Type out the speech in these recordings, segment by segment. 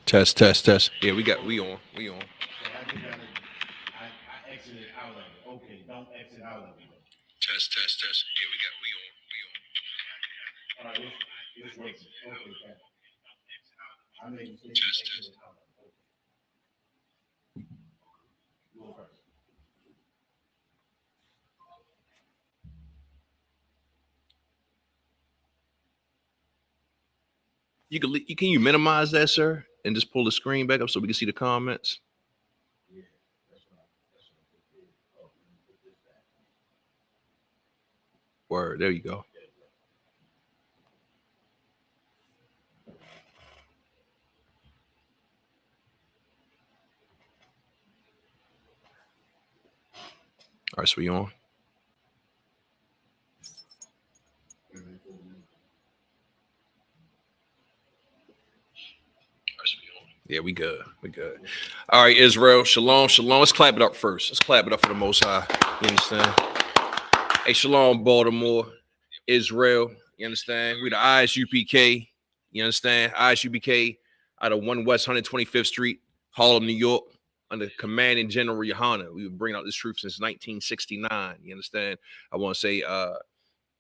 Test, test, test. Yeah, we on. We on. So I just gotta, I exited out of it. Okay, don't exit out of it. Test, test, test. Yeah, we on. All right, it's working. Okay, thank you. I made a mistake and Test, test. exited out of it. Okay, you go first. You minimize that, sir, and just pull the screen back up so we can see the comments. Yeah, that's what I did. Oh, let me put this back. Word. There you go. There you go. All right, so we on. Yeah, we good. We good. All right, Israel. Shalom, shalom. Let's clap it up first. Let's clap it up for the Most High. You understand? Hey, shalom, Baltimore, Israel. You understand? We the ISUPK. You understand? ISUPK out of 1 West 125th Street, Harlem, New York, under commanding General Yohana. We've been bringing out this truth since 1969. You understand? I want to say,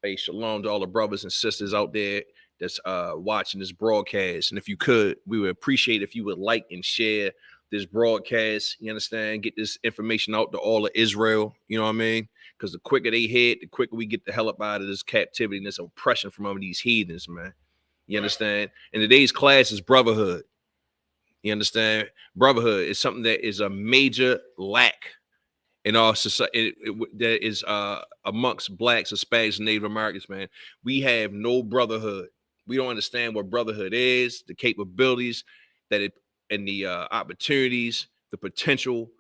hey, shalom to all the brothers and sisters out there that's watching this broadcast. And if you could, we would appreciate if you would like and share this broadcast. You understand? Get this information out to all of Israel. You know what I mean? Because the quicker they hit, the quicker we get the hell up out of this captivity and this oppression from under these heathens, man. You understand? And today's class is brotherhood. You understand? Brotherhood is something that is a major lack in our society that is amongst blacks, Hispanics, and Native Americans, man. We have no brotherhood. We don't understand what brotherhood is, the capabilities that it and the opportunities, the potential,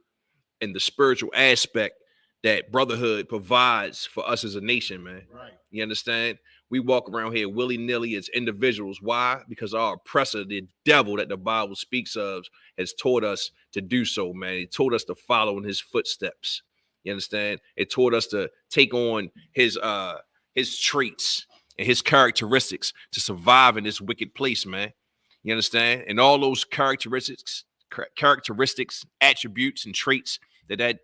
and the spiritual aspect that brotherhood provides for us as a nation, man. Right. You understand? We walk around here willy-nilly as individuals. Why? Because our oppressor, the devil that the Bible speaks of, has taught us to do so, man. He taught us to follow in his footsteps. You understand? It taught us to take on his traits and his characteristics to survive in this wicked place, man. You understand? And all those characteristics, attributes, and traits that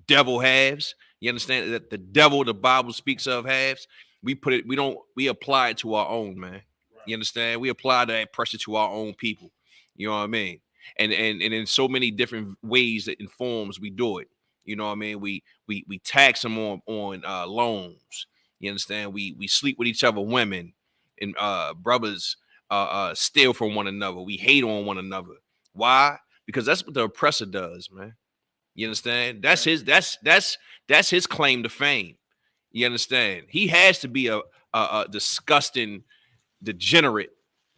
devil has. You understand that the devil the Bible speaks of has. We apply it to our own, man. You understand? We apply that pressure to our own people. You know what I mean? And in so many different ways that informs we do it. You know what I mean? We tax them on loans. You understand? We sleep with each other, women and brothers steal from one another. We hate on one another. Why? Because that's what the oppressor does, man. You understand? That's his claim to fame. You understand? He has to be a disgusting degenerate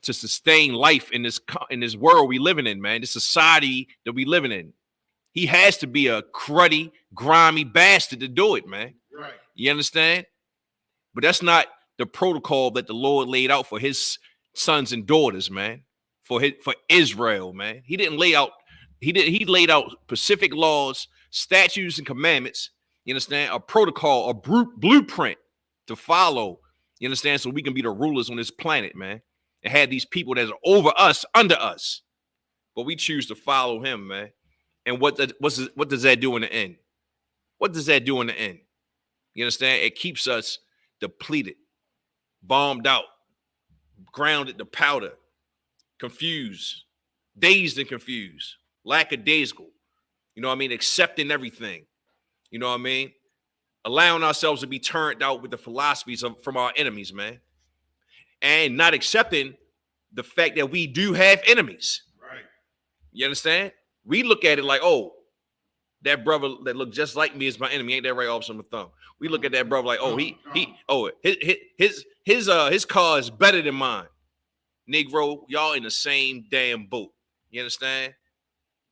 to sustain life in this world we living in, man. This society that we living in. He has to be a cruddy, grimy bastard to do it, man. Right. You understand? But that's not the protocol that the Lord laid out for his sons and daughters, man. For Israel, man. He didn't lay out. He laid out specific laws, statutes, and commandments. You understand? A protocol, a blueprint to follow. You understand? So we can be the rulers on this planet, man. And have these people that are over us, under us. But we choose to follow him, man. And what does that do in the end? What does that do in the end? You understand? It keeps us depleted, bombed out, grounded to powder, confused, dazed and confused, lackadaisical. You know what I mean? Accepting everything. You know what I mean? Allowing ourselves to be turned out with the philosophies from our enemies, man. And not accepting the fact that we do have enemies. Right. You understand? We look at it like, oh, that brother that looked just like me is my enemy. Ain't that right? Off the thumb. We look at that brother like, oh, his car is better than mine. Negro, y'all in the same damn boat. You understand?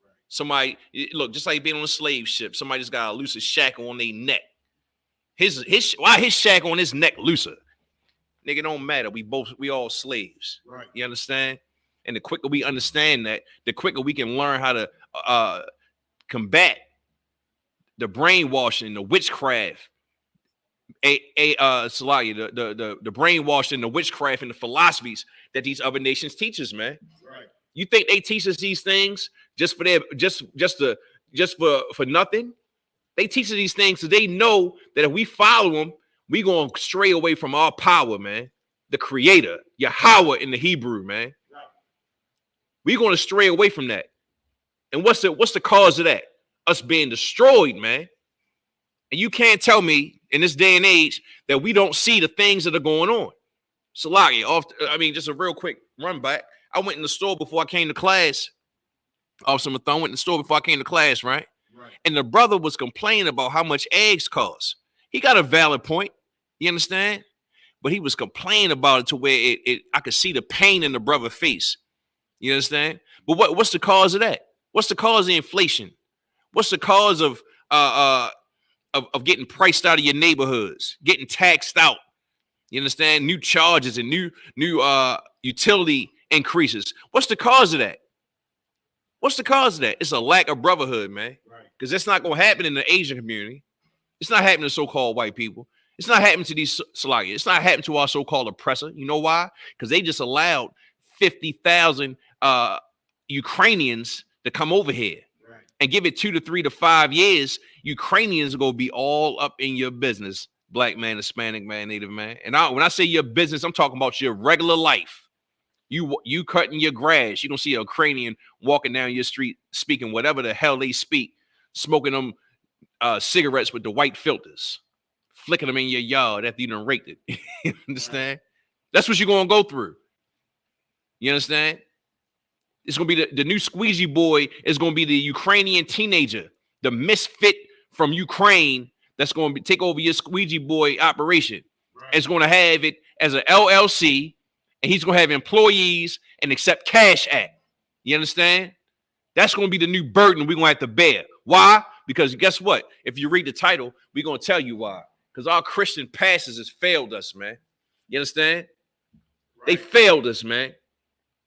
Right. Somebody look just like being on a slave ship. Somebody just got a looser shackle on their neck. Why his shackle on his neck looser? Nigga, don't matter. We all slaves. Right. You understand? And the quicker we understand that, the quicker we can learn how to combat the brainwashing, the witchcraft, Salaya, the brainwashing, the witchcraft, and the philosophies that these other nations teach us, man. Right. You think they teach us these things just for for nothing? They teach us these things so they know that if we follow them, we gonna stray away from our power, man. The Creator, Yahweh in the Hebrew, man. We gonna stray away from that. And what's the cause of that? Us being destroyed, man. And you can't tell me in this day and age that we don't see the things that are going on. Salagi, just a real quick run back. I went in the store before I came to class. Officer Mathon went in the store before I came to class, right? And the brother was complaining about how much eggs cost. He got a valid point. You understand? But he was complaining about it to where I could see the pain in the brother's face. You understand? But what's the cause of that? What's the cause of inflation? What's the cause of getting priced out of your neighborhoods, getting taxed out? You understand? New charges and new utility increases. What's the cause of that? What's the cause of that? It's a lack of brotherhood, man. Because that's not going to happen in the Asian community. It's not happening to so-called white people. It's not happening to these Salagi. It's not happening to our so-called oppressor. You know why? Because they just allowed 50,000 Ukrainians to come over here. And give it 2 to 3 to 5 years, Ukrainians are going to be all up in your business. Black man, Hispanic man, Native man. And when I say your business, I'm talking about your regular life. You cutting your grass. You don't see a Ukrainian walking down your street speaking whatever the hell they speak, smoking them cigarettes with the white filters, flicking them in your yard after you done raked it. You understand? That's what you're going to go through. You understand? It's going to be the new squeegee boy is going to be the Ukrainian teenager, the misfit from Ukraine that's going to take over your squeegee boy operation. Right. It's going to have it as an LLC, and he's going to have employees and accept Cash Act. You understand? That's going to be the new burden we're going to have to bear. Why? Because guess what? If you read the title, we're going to tell you why. Because our Christian pastors has failed us, man. You understand? Right. They failed us, man.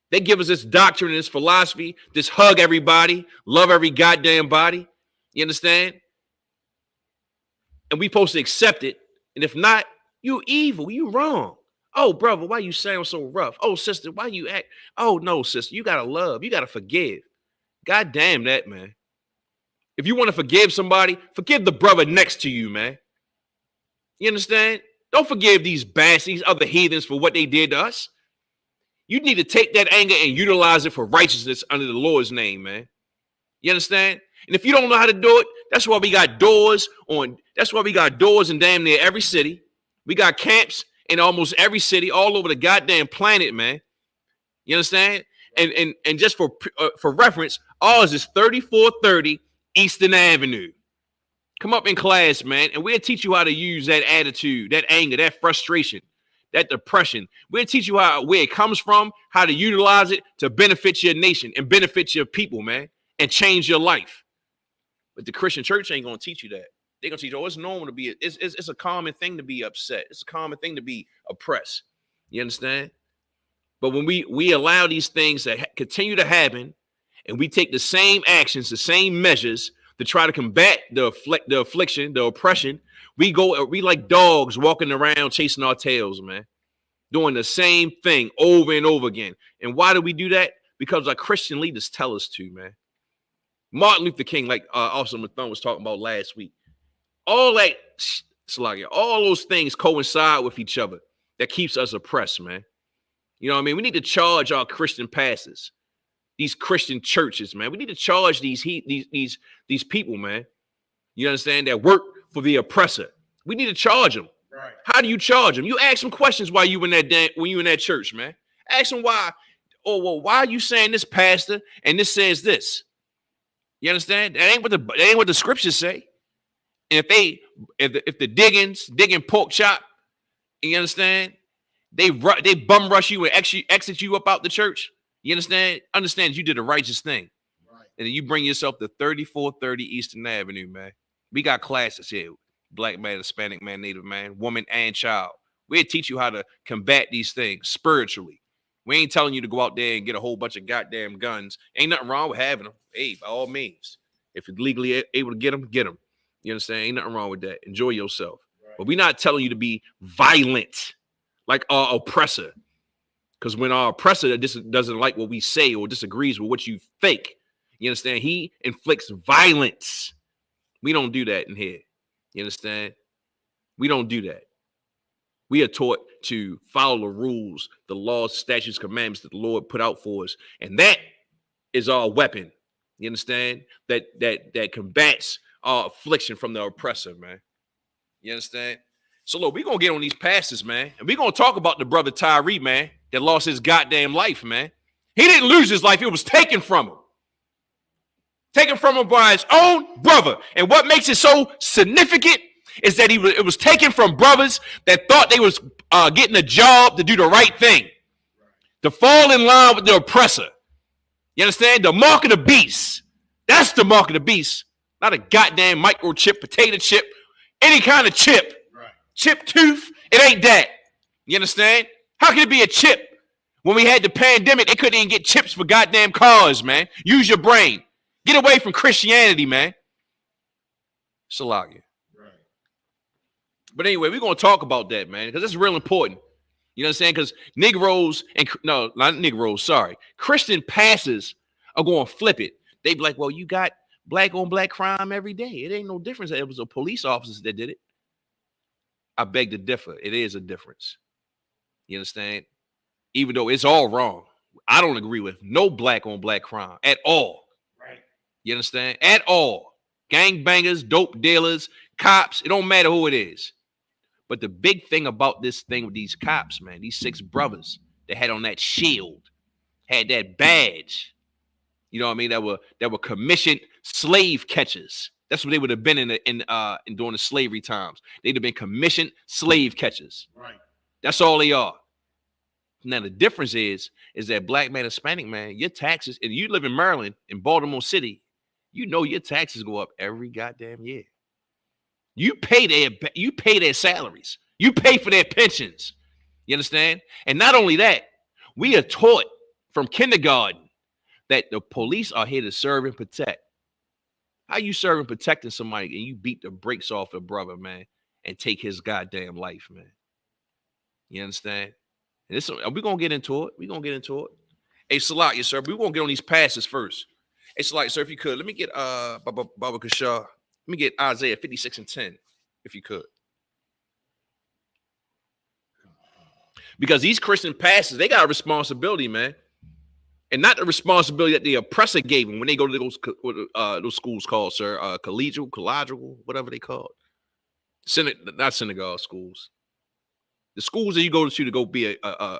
They give us this doctrine and this philosophy, this hug everybody, love every goddamn body. You understand? And we supposed to accept it. And if not, you evil, you wrong. Oh, brother, why you sound so rough? Oh, sister, why you act? Oh, no, sister, you got to love. You got to forgive. God damn that, man. If you want to forgive somebody, forgive the brother next to you, man. You understand? Don't forgive these bastards, these other heathens for what they did to us. You need to take that anger and utilize it for righteousness under the Lord's name, man. You understand? And if you don't know how to do it, that's why we got doors in damn near every city. We got camps in almost every city all over the goddamn planet, man. You understand? And just for reference, ours is 3430 Eastern Avenue. Come up in class, man, and we'll teach you how to use that attitude, that anger, that frustration, that depression. We'll teach you where it comes from, how to utilize it to benefit your nation and benefit your people, man, and change your life. But the Christian church ain't gonna teach you that. They're gonna teach you, it's normal to be, it's a common thing to be upset. It's a common thing to be oppressed. You understand? But when we allow these things to continue to happen, and we take the same actions, the same measures to try to combat the affliction, the oppression, we like dogs walking around chasing our tails, man, doing the same thing over and over again. And why do we do that? Because our Christian leaders tell us to, man. Martin Luther King, like Officer Mathon was talking about last week, all those things coincide with each other that keeps us oppressed, man. You know what I mean? We need to charge our Christian pastors, these Christian churches, man. We need to charge these people, man. You understand, that work for the oppressor. We need to charge them. Right. How do you charge them? You ask them questions while you in that church, man. Ask them why. Oh, well, why are you saying this, pastor? And this says this. You understand? That ain't what the scriptures say. And if the digging pork chop, you understand? They bum rush you and exit you up out the church. You understand? Understand you did a righteous thing. Right. And then you bring yourself to 3430 Eastern Avenue, man. We got classes here. Black man, Hispanic man, Native man, woman, and child. We'll teach you how to combat these things spiritually. We ain't telling you to go out there and get a whole bunch of goddamn guns. Ain't nothing wrong with having them. Hey, by all means. If you're legally able to get them, get them. You understand? Ain't nothing wrong with that. Enjoy yourself. Right. But we're not telling you to be violent like our oppressor. Because when our oppressor doesn't like what we say or disagrees with what you fake, you understand? He inflicts violence. We don't do that in here. You understand? We don't do that. We are taught to follow the rules, the laws, statutes, commandments that the Lord put out for us. And that is our weapon. You understand? That combats our affliction from the oppressor, man. You understand? So look, we're gonna get on these passes, man. And we're gonna talk about the brother Tyree, man, that lost his goddamn life, man. He didn't lose his life, it was taken from him. Taken from him by his own brother. And what makes it so significant is that it was taken from brothers that thought they was getting a job to do the right thing, to fall in line with the oppressor. You understand? The mark of the beast. That's the mark of the beast. Not a goddamn microchip, potato chip, any kind of chip. Right. Chip tooth, it ain't that. You understand? How can it be a chip? When we had the pandemic, they couldn't even get chips for goddamn cars, man. Use your brain. Get away from Christianity, man. Salakia. Right. But anyway, we're going to talk about that, man, because it's real important. You know what I'm saying? Because Negroes and, no, not Negroes, sorry. Christian pastors are going to flip it. They be like, well, you got black on black crime every day. It ain't no difference that it was a police officer that did it. I beg to differ. It is a difference. You understand? Even though it's all wrong. I don't agree with no black on black crime at all. Right. You understand? At all. Gangbangers, dope dealers, cops, it don't matter who it is. But the big thing about this thing with these cops, man, these 6 brothers that had on that shield, had that badge, you know what I mean, that were commissioned slave catchers. That's what they would have been in during the slavery times. They'd have been commissioned slave catchers. Right. That's all they are. Now the difference is that black man, Hispanic man, your taxes, and you live in Maryland, in Baltimore City, you know your taxes go up every goddamn year. You pay their salaries. You pay for their pensions. You understand? And not only that, we are taught from kindergarten that the police are here to serve and protect. How you serving protecting somebody and you beat the brakes off a brother, man, and take his goddamn life, man? You understand? And this, we're going to get into it. We're going to get into it. Hey, Salat, yes, sir. We're going to get on these passes first. Hey, Salat, sir, if you could, let me get Baba Kashar. Let me get Isaiah 56:10, if you could. Because these Christian pastors, they got a responsibility, man. And not the responsibility that the oppressor gave them when they go to those schools called, sir, collegial, whatever they call it. Not synagogue schools. The schools that you go to go be a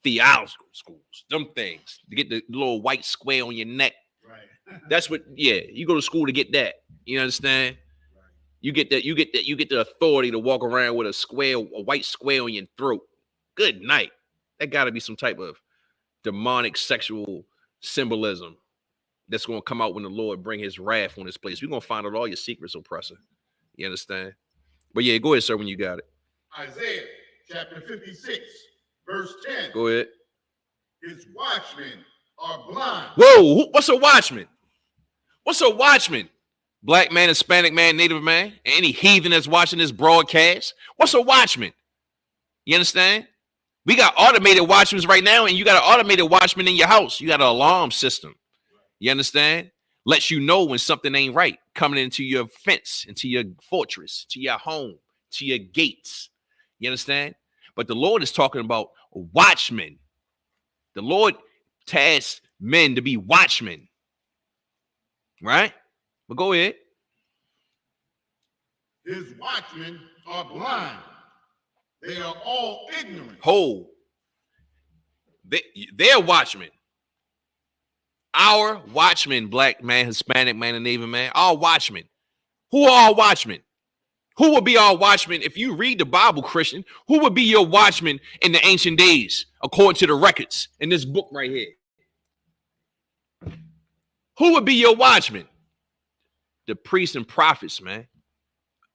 theological schools. Them things. To get the little white square on your neck. Right. That's what, yeah, you go to school to get that. You understand? Right. You get the authority to walk around with a white square on your throat. Good night. That gotta be some type of demonic sexual symbolism that's gonna come out when the Lord bring his wrath on this place. We're gonna find out all your secrets, oppressor. You understand? But yeah, go ahead, sir, when you got it. Isaiah chapter 56, verse 10. Go ahead. His watchmen are blind. Whoa, what's a watchman? What's a watchman? Black man, Hispanic man, Native man, and any heathen that's watching this broadcast. What's a watchman? You understand? We got automated watchmen right now, and you got an automated watchman in your house. You got an alarm system. You understand? Lets you know when something ain't right, coming into your fence, into your fortress, to your home, to your gates. You understand? But the Lord is talking about watchmen. The Lord tasked men to be watchmen. Right? But go ahead. His watchmen are blind. They are all ignorant. Hold. They're watchmen. Our watchmen, black man, Hispanic man, and Native man, our watchmen. Who are our watchmen? Who would be our watchman if you read the Bible, Christian? Who would be your watchman in the ancient days, according to the records in this book right here? Who would be your watchman? The priests and prophets, man,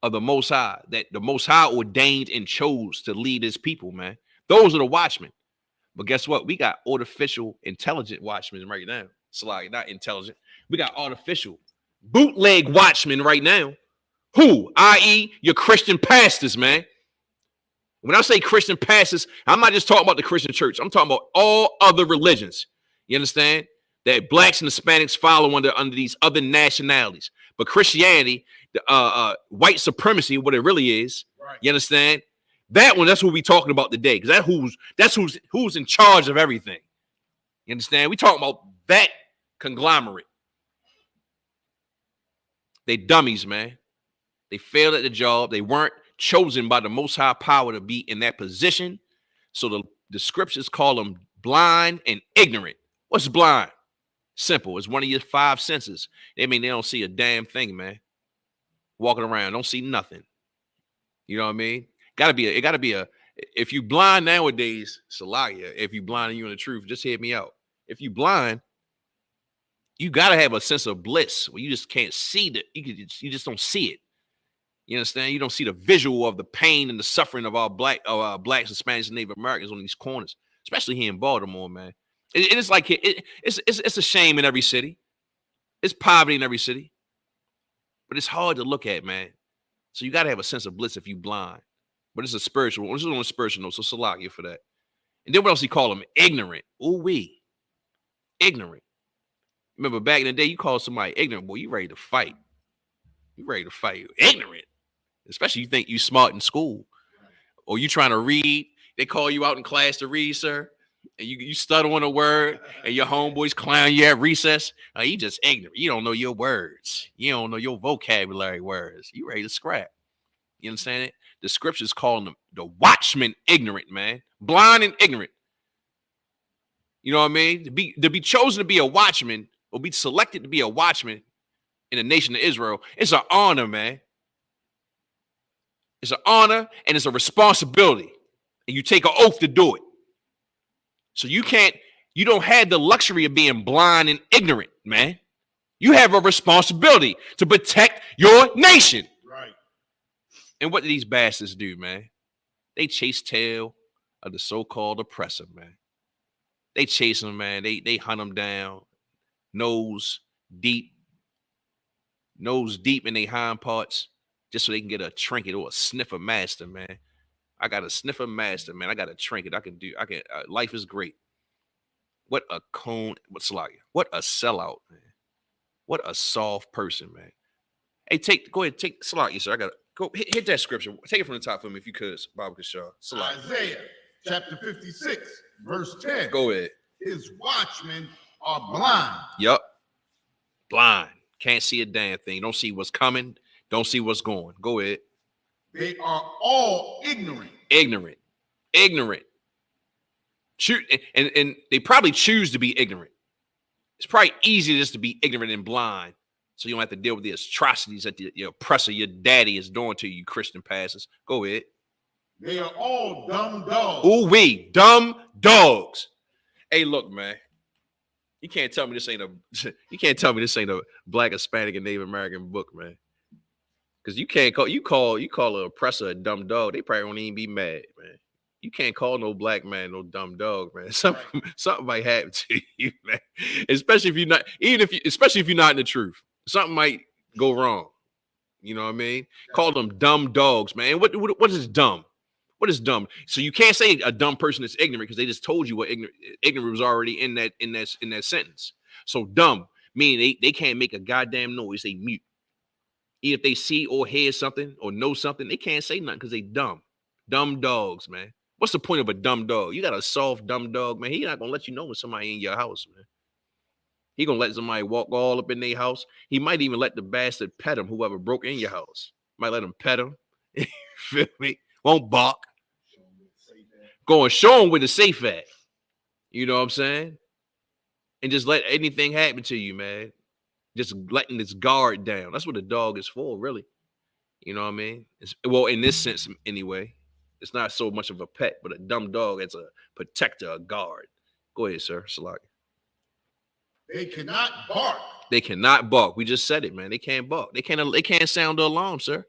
of the Most High, that the Most High ordained and chose to lead his people, man. Those are the watchmen. But guess what? We got artificial intelligent watchmen right now. It's like not intelligent. We got artificial bootleg watchmen right now. Who? I.e. your Christian pastors, man. When I say Christian pastors, I'm not just talking about the Christian church. I'm talking about all other religions. You understand? That blacks and Hispanics follow under these other nationalities. But Christianity, white supremacy, what it really is, right. You understand? That one, that's what we talking about today, because that's who's in charge of everything. You understand? We talking about that conglomerate. They dummies, man. They failed at the job. They weren't chosen by the Most High Power to be in that position. So the scriptures call them blind and ignorant. What's blind? Simple. It's one of your 5 senses. I mean, they don't see a damn thing, man. Walking around, don't see nothing. You know what I mean? It gotta be a. If you blind nowadays, Salakia, if you blind and you in the truth, just hear me out. If you blind, you gotta have a sense of bliss where you just can't see that. You just don't see it. You understand? You don't see the visual of the pain and the suffering of our blacks, Hispanics, and Native Americans on these corners, especially here in Baltimore, man. It's like it's a shame in every city. It's poverty in every city, but it's hard to look at, man. So you got to have a sense of bliss if you blind. But it's a spiritual one. This is on a spiritual note, so Salakia for that. And then what else he call them? Ignorant. Ooh-wee. Ignorant. Remember back in the day, you call somebody ignorant, boy, you ready to fight. You ready to fight. Ignorant. Especially you think you smart in school. Or you trying to read. They call you out in class to read, sir. And you stutter on a word, and your homeboys clown you at recess. You just ignorant. You don't know your words. You don't know your vocabulary words. You ready to scrap. You understand it? The scriptures call them the watchmen ignorant, man. Blind and ignorant. You know what I mean? To be chosen to be a watchman or be selected to be a watchman in the nation of Israel, it's an honor, man. It's an honor and it's a responsibility. And you take an oath to do it. So you don't have the luxury of being blind and ignorant, man. You have a responsibility to protect your nation. Right. And what do these bastards do, man? They chase tail of the so-called oppressor, man. They chase them, man. They hunt them down, nose deep in their hind parts, just so they can get a trinket or a sniffer master, man. I got a sniffer master, man. I got a trinket. Life is great. What a cone. What a sellout, man. What a soft person, man. Hey, go ahead, take Salakia, sir. I got to go hit that scripture. Take it from the top for me if you could, Baba Kashar. Isaiah chapter 56, verse 10. Go ahead. His watchmen are blind. Yup. Blind. Can't see a damn thing. Don't see what's coming. Don't see what's going. Go ahead. They are all ignorant. Ignorant. And they probably choose to be ignorant. It's probably easier just to be ignorant and blind, so you don't have to deal with the atrocities that your oppressor, your daddy, is doing to you, Christian pastors. Go ahead. They are all dumb dogs. Ooh-wee, dumb dogs. Hey, look, man. You can't tell me this ain't a Black, Hispanic, and Native American book, man. Because you can't call an oppressor a dumb dog. They probably won't even be mad, man. You can't call no black man no dumb dog, man. Something might happen to you, man. Especially if you're not in the truth. Something might go wrong. You know what I mean? Call them dumb dogs, man. What is dumb? What is dumb? So you can't say a dumb person is ignorant because they just told you what ignorant was already in that sentence. So dumb, meaning they can't make a goddamn noise. They mute. Even if they see or hear something or know something, they can't say nothing because they dumb. Dumb dogs, man. What's the point of a dumb dog? You got a soft dumb dog, man. He's not gonna let you know when somebody in your house, man. He gonna let somebody walk all up in their house. He might even let the bastard pet him, whoever broke in your house. Might let him pet him. Feel me? Won't bark. Go and show him where the safe at. You know what I'm saying? And just let anything happen to you, man. Just letting this guard down. That's what a dog is for, really. You know what I mean? Well, in this sense, anyway. It's not so much of a pet, but a dumb dog as a protector, a guard. Go ahead, sir. Salaki. They cannot bark. They cannot bark. We just said it, man. They can't bark. They can't sound the alarm, sir.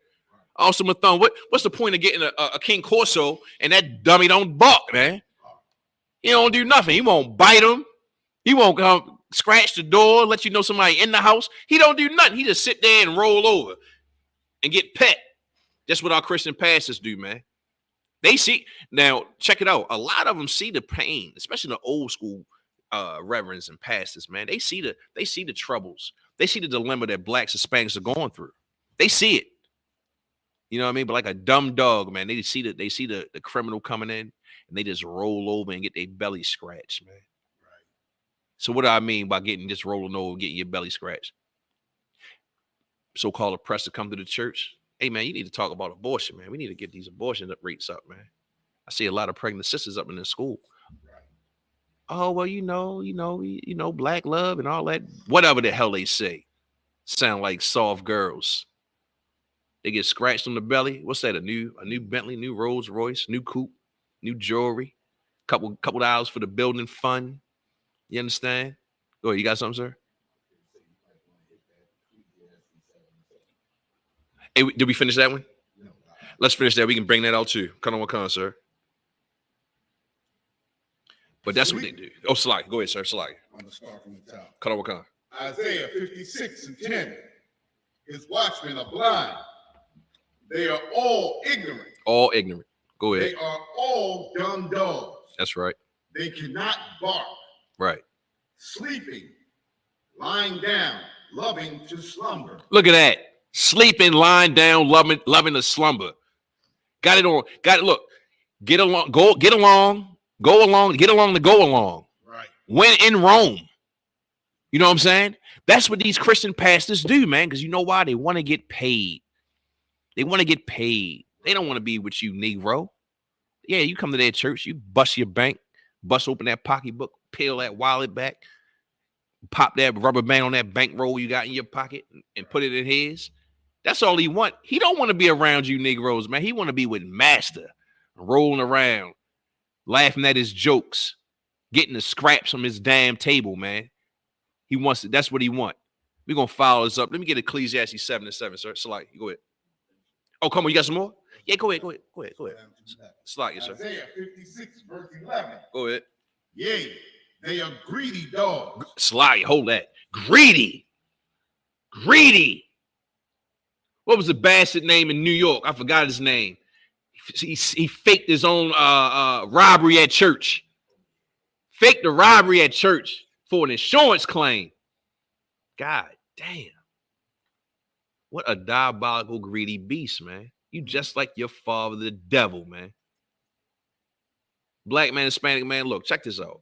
Also, Mathon, what's the point of getting a King Corso and that dummy don't bark, man? He don't do nothing. He won't bite him. He won't come scratch the door, let you know somebody in the house. He don't do nothing. He just sit there and roll over and get pet. That's what our Christian pastors do, man. They see now. Check it out. A lot of them see the pain, especially the old school reverends and pastors. Man, they see the troubles. They see the dilemma that blacks and Hispanics are going through. They see it. You know what I mean? But like a dumb dog, man, they see the criminal coming in, and they just roll over and get their belly scratched, man. Right. So what do I mean by getting just rolling over, getting your belly scratched? So-called oppressor come to the church. Hey, man, you need to talk about abortion, man. We need to get these abortion rates up, man. I see a lot of pregnant sisters up in the school. Right. Oh, well, black love and all that. Whatever the hell they say. Sound like soft girls. They get scratched on the belly. What's that? A new Bentley, new Rolls Royce, new coupe, new jewelry, couple dollars for the building fund. You understand? Go ahead. You got something, sir? Hey, did we finish that one? No. Let's finish that. We can bring that out too. Come on, sir. But that's what they do. Oh, Sly. Go ahead, sir. Sly. I'm going to start from the top. Come on. Isaiah 56:10. His watchmen are blind. They are all ignorant. All ignorant. Go ahead. They are all dumb dogs. That's right. They cannot bark. Right. Sleeping, lying down, loving to slumber. Look at that. Sleeping, lying down, loving to slumber. Got it on. Got it. Look. Get along. Get along. Go along. Get along to go along. Right. When in Rome. You know what I'm saying? That's what these Christian pastors do, man. Because you know why? They want to get paid. They want to get paid. They don't want to be with you, Negro. Yeah, you come to their church, you bust your bank, bust open that pocketbook, peel that wallet back, pop that rubber band on that bankroll you got in your pocket and put it in his. That's all he want. He don't want to be around you Negroes, man. He want to be with Master, rolling around, laughing at his jokes, getting the scraps from his damn table, man. He wants it. That's what he want. We're going to follow this up. Let me get Ecclesiastes 7:7, sir. Slide. Go ahead. Oh, come on. You got some more? Yeah, go ahead. Slide, yes, sir. Isaiah 56:11. Go ahead. Yea, they are greedy dogs. Slide. Hold that. Greedy. What was the bastard name in New York? I forgot his name. He faked his own robbery at church. Faked the robbery at church for an insurance claim. God damn. What a diabolical, greedy beast, man. You just like your father, the devil, man. Black man, Hispanic man, look, check this out.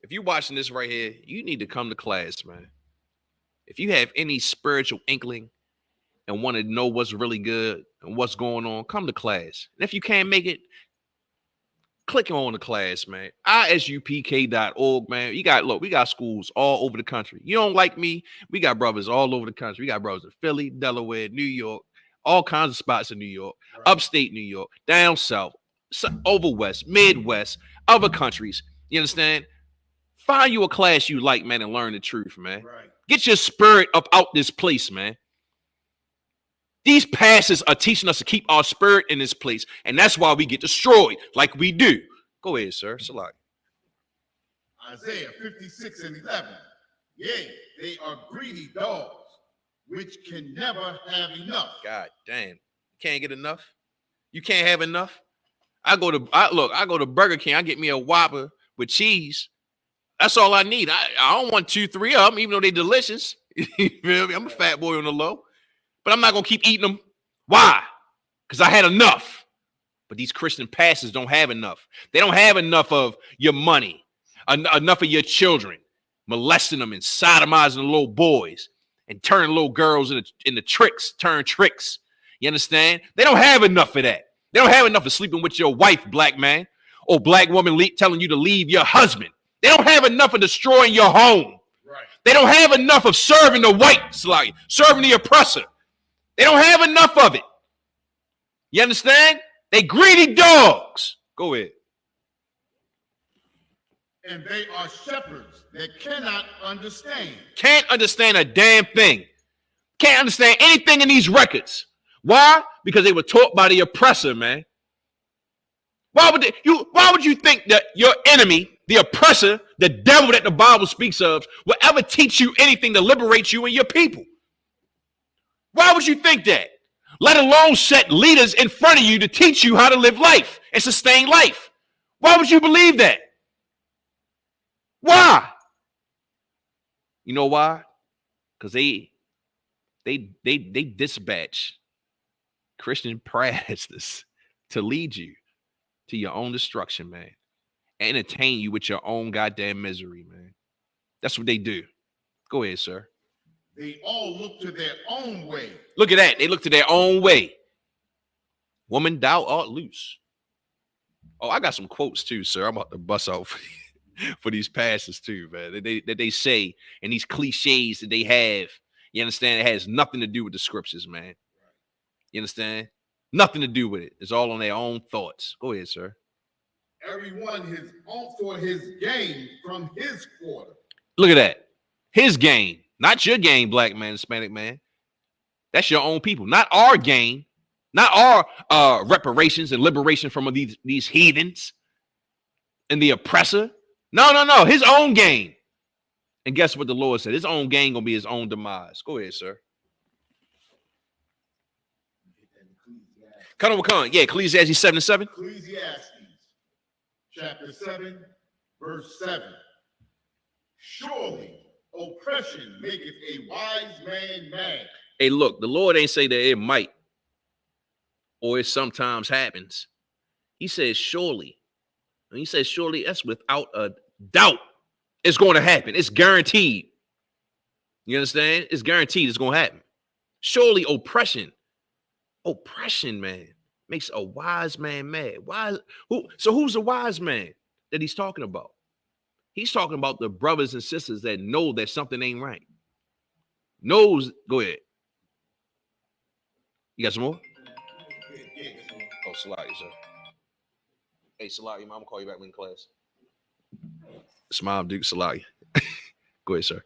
If you're watching this right here, you need to come to class, man. If you have any spiritual inkling and want to know what's really good and what's going on, come to class. And if you can't make it, click on the class, man. ISUPK.org, man. We got schools all over the country. You don't like me? We got brothers all over the country. We got brothers in Philly, Delaware, New York, all kinds of spots in New York, right. Upstate New York, down south, over west, Midwest, other countries. You understand? Find you a class you like, man, and learn the truth, man. Right. Get your spirit up out this place, man. These pastors are teaching us to keep our spirit in this place, and that's why we get destroyed like we do. Go ahead, sir. Salaki. Isaiah 56:11. Yea, they are greedy dogs, which can never have enough. God damn. You can't get enough? You can't have enough? I go to Burger King. I get me a Whopper with cheese. That's all I need. I don't want 2, 3 of them, even though they're delicious. You feel me? I'm a fat boy on the low. But I'm not going to keep eating them. Why? Because I had enough. But these Christian pastors don't have enough. They don't have enough of your money, enough of your children, molesting them and sodomizing the little boys and turning little girls into tricks. You understand? They don't have enough of that. They don't have enough of sleeping with your wife, black man, or black woman telling you to leave your husband. They don't have enough of destroying your home. Right. They don't have enough of serving the whites, like serving the oppressor. They don't have enough of it. You understand? They greedy dogs. Go ahead. And they are shepherds that cannot understand. Can't understand a damn thing. Can't understand anything in these records. Why? Because they were taught by the oppressor, man. Why would you think that your enemy, the oppressor, the devil that the Bible speaks of, will ever teach you anything to liberate you and your people? Why would you think that? let alone set leaders in front of you to teach you how to live life and sustain life. Why would you believe that? Why? You know why? Because they dispatch Christian pastors to lead you to your own destruction, man. Entertain you with your own goddamn misery, man. That's what they do. Go ahead, sir. They all look to their own way. Look at that. They look to their own way. Woman, thou art loose. Oh, I got some quotes too, sir. I'm about to bust out for these pastors too, man. That they say, and these cliches that they have. You understand? It has nothing to do with the scriptures, man. You understand? Nothing to do with it. It's all on their own thoughts. Go ahead, sir. Everyone his own for his gain from his quarter. Look at that. His gain, not your gain, black man, Hispanic man. That's your own people, not our gain, not our reparations and liberation from these heathens and the oppressor. No. His own gain. And guess what the Lord said? His own gain gonna be his own demise. Go ahead, sir. Come on. Yeah, Ecclesiastes 7:7. Ecclesiastes chapter 7, verse 7. Surely oppression maketh a wise man mad. Hey, look, the Lord ain't say that it might or it sometimes happens. He says surely. When he says surely, that's without a doubt. It's going to happen. It's guaranteed. You understand? It's guaranteed it's going to happen. Surely oppression, man, makes a wise man mad. Who's the wise man that he's talking about? He's talking about the brothers and sisters that know that something ain't right. Go ahead. You got some more? Oh, Salaki, sir. Hey, Salaki, I'm going to call you back when in class. Smile, Duke Salaki. Go ahead, sir.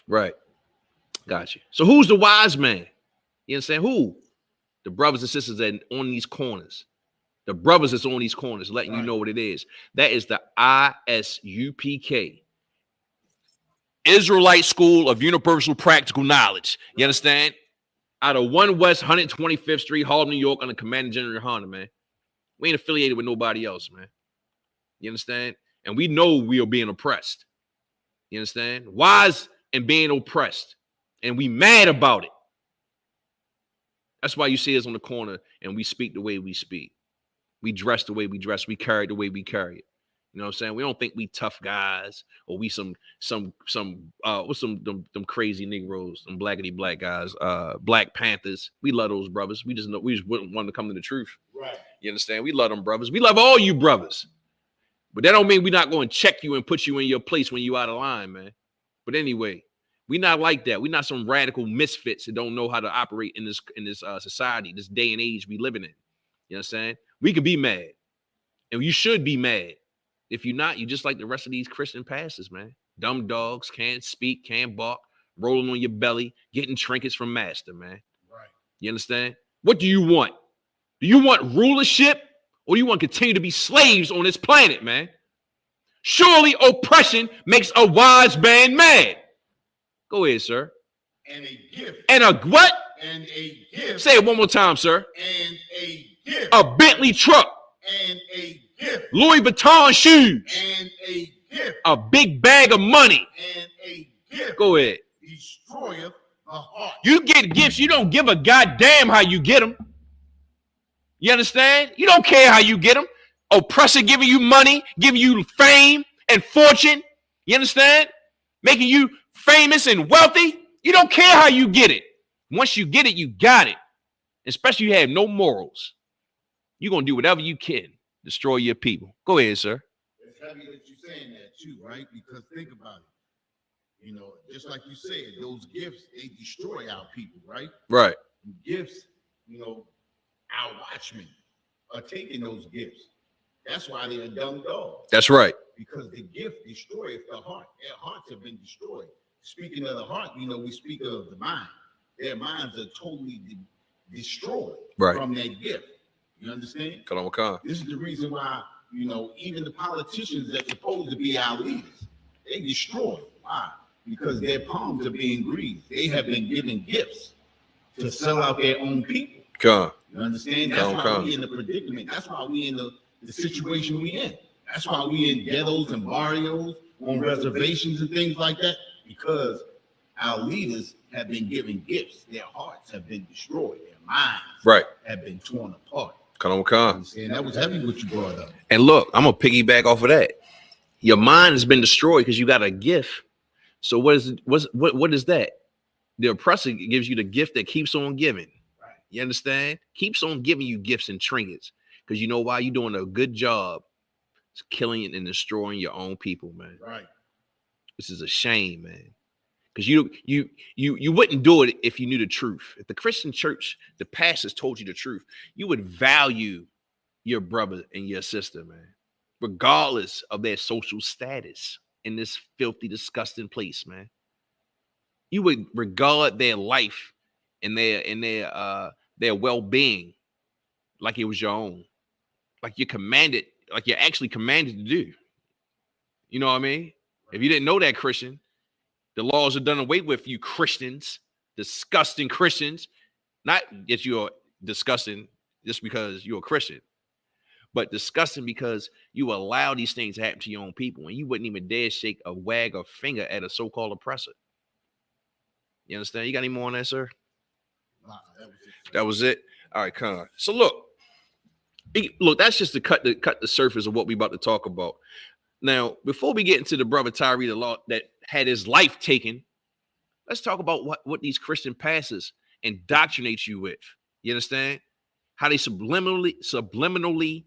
Right. Got you. So who's the wise man? You understand? Who? The brothers and sisters that are on these corners. The brothers that's on these corners, letting you know what it is. That is the ISUPK. Israelite School of Universal Practical Knowledge. You understand? Out of 1 West 125th Street, Harlem, New York, under Commander General Honda, man. We ain't affiliated with nobody else, man. You understand? And we know we are being oppressed. You understand? Wise and being oppressed. And we mad about it. That's why you see us on the corner and we speak the way we speak. We dress the way we dress. We carry it the way we carry it. You know what I'm saying? We don't think we tough guys or we some crazy Negroes, some blackity black guys, Black Panthers. We love those brothers. We just wouldn't want to come to the truth. Right. You understand? We love them brothers. We love all you brothers. But that don't mean we're not going to check you and put you in your place when you out of line, man. But anyway, we not like that. We're not some radical misfits that don't know how to operate in this society, this day and age we living in. You know what I'm saying? We could be mad. And you should be mad. If you're not, you just like the rest of these Christian pastors, man. Dumb dogs, can't speak, can't bark, rolling on your belly, getting trinkets from master, man. Right. You understand? What do you want? Do you want rulership or do you want to continue to be slaves on this planet, man? Surely oppression makes a wise man mad. Go ahead, sir. And a gift. And a what? And a gift. Say it one more time, sir. And a gift. A Bentley truck. And a gift. Louis Vuitton shoes. And a gift. A big bag of money. And a gift. Go ahead. Destroyeth the heart. You get gifts, you don't give a goddamn how you get them. You understand? You don't care how you get them. Oppressor giving you money, giving you fame and fortune. You understand? Making you famous and wealthy. You don't care how you get it. Once you get it, you got it. Especially if you have no morals. You're going to do whatever you can. Destroy your people. Go ahead, sir. It's heavy that you're saying that too, right? Because think about it. You know, just like you said, those gifts, they destroy our people, right? Right. Gifts, you know, our watchmen are taking those gifts. That's why they're dumb dogs. That's right. Because the gift destroys the heart. Their hearts have been destroyed. Speaking of the heart, you know, we speak of the mind. Their minds are totally destroyed from that gift. You understand? This is the reason why, you know, even the politicians that are supposed to be our leaders, they destroy. Why? Because their palms are being greased. They have been given gifts. to sell out their own people. Come. You understand? That's why we in the predicament. That's why we in the situation we in. That's why we in ghettos and barrios, on reservations and things like that, because our leaders have been given gifts. Their hearts have been destroyed. Their minds have been torn apart. Come. And that was heavy what you brought up. And look, I'm gonna piggyback off of that. Your mind has been destroyed because you got a gift. So what is that? The oppressor gives you the gift that keeps on giving. Right. You understand? Keeps on giving you gifts and trinkets because you know why? You're doing a good job killing and destroying your own people, man. Right. This is a shame, man. Because you wouldn't do it if you knew the truth. If the Christian church, the pastors told you the truth, you would value your brother and your sister, man, regardless of their social status in this filthy, disgusting place, man. You would regard their life and their well-being like it was your own, like you're actually commanded to do. You know what I mean? If you didn't know that, Christian, the laws are done away with, you Christians, disgusting Christians. Not that you're disgusting just because you're a Christian, but disgusting because you allow these things to happen to your own people, and you wouldn't even dare shake a wag or finger at a so-called oppressor. You understand? You got any more on that, sir? Nah, that was it. All right, Con. So look, that's just to cut the surface of what we about to talk about. Now, before we get into the brother Tyree the law that had his life taken, let's talk about what these Christian pastors indoctrinate you with. You understand? How they subliminally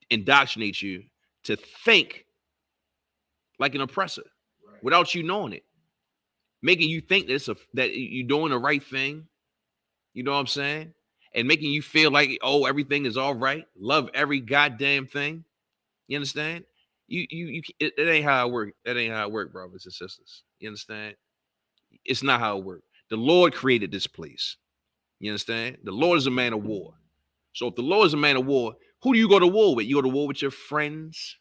indoctrinate you to think like an oppressor without you knowing it, making you think that you're doing the right thing. You know what I'm saying? And making you feel like, oh, everything is all right. Love every goddamn thing. You understand? It ain't how it works. That ain't how it works, brothers and sisters. You understand? It's not how it works. The Lord created this place. You understand? The Lord is a man of war. So if the Lord is a man of war, who do you go to war with? You go to war with your friends.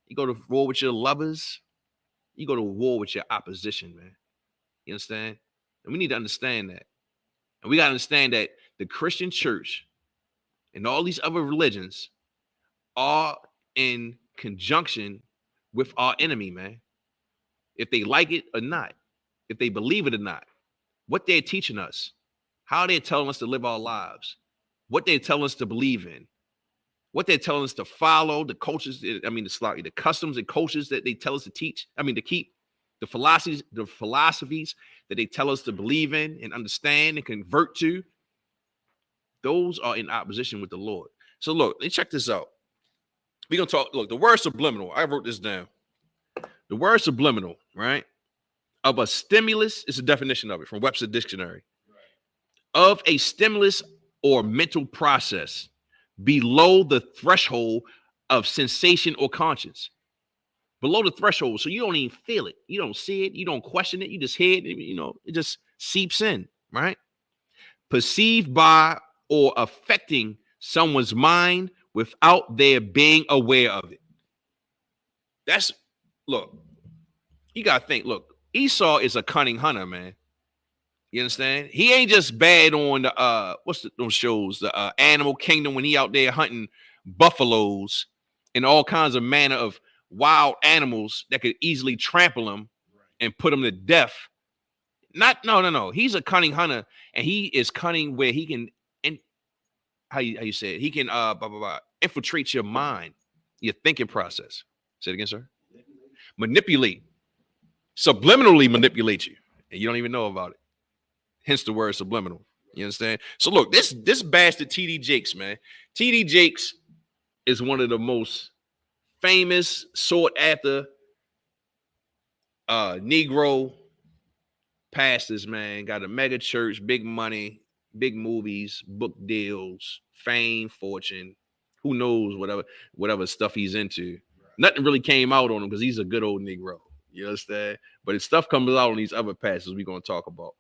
You go to war with your lovers. You go to war with your opposition, man. You understand? And we need to understand that. And we got to understand that the Christian church and all these other religions are in conjunction with our enemy, man. If they like it or not, if they believe it or not, what they're teaching us, how they're telling us to live our lives, what they're telling us to believe in, what they're telling us to follow, the cultures, the customs and cultures that they tell us to keep, the philosophies that they tell us to believe in and understand and convert to, those are in opposition with the Lord. So look, let's check this out. We're going to talk, look, the word subliminal, I wrote this down. The word subliminal, right, of a stimulus is a definition of it from Webster Dictionary. Of a stimulus or mental process below the threshold of sensation or conscience. Below the threshold, so you don't even feel it. You don't see it. You don't question it. You just hear it. It just seeps in, right? Perceived by or affecting someone's mind without their being aware of it. Look, you got to think, look, Esau is a cunning hunter, man. You understand? He ain't just bad on the, those shows, the Animal Kingdom, when he out there hunting buffaloes and all kinds of manner of wild animals that could easily trample him and put him to death. No. He's a cunning hunter, and he is cunning where he can, and how you say it? He can infiltrate your mind, your thinking process. Say it again, sir. Manipulate, subliminally manipulate you, and you don't even know about it. Hence the word subliminal. You understand? So look, this bastard TD Jakes, man. TD Jakes is one of the most famous, sought after Negro pastors, man. Got a mega church, big money, big movies, book deals, fame, fortune. Who knows whatever stuff he's into. Nothing really came out on him because he's a good old Negro. You understand? But his stuff comes out on these other pastors we're going to talk about.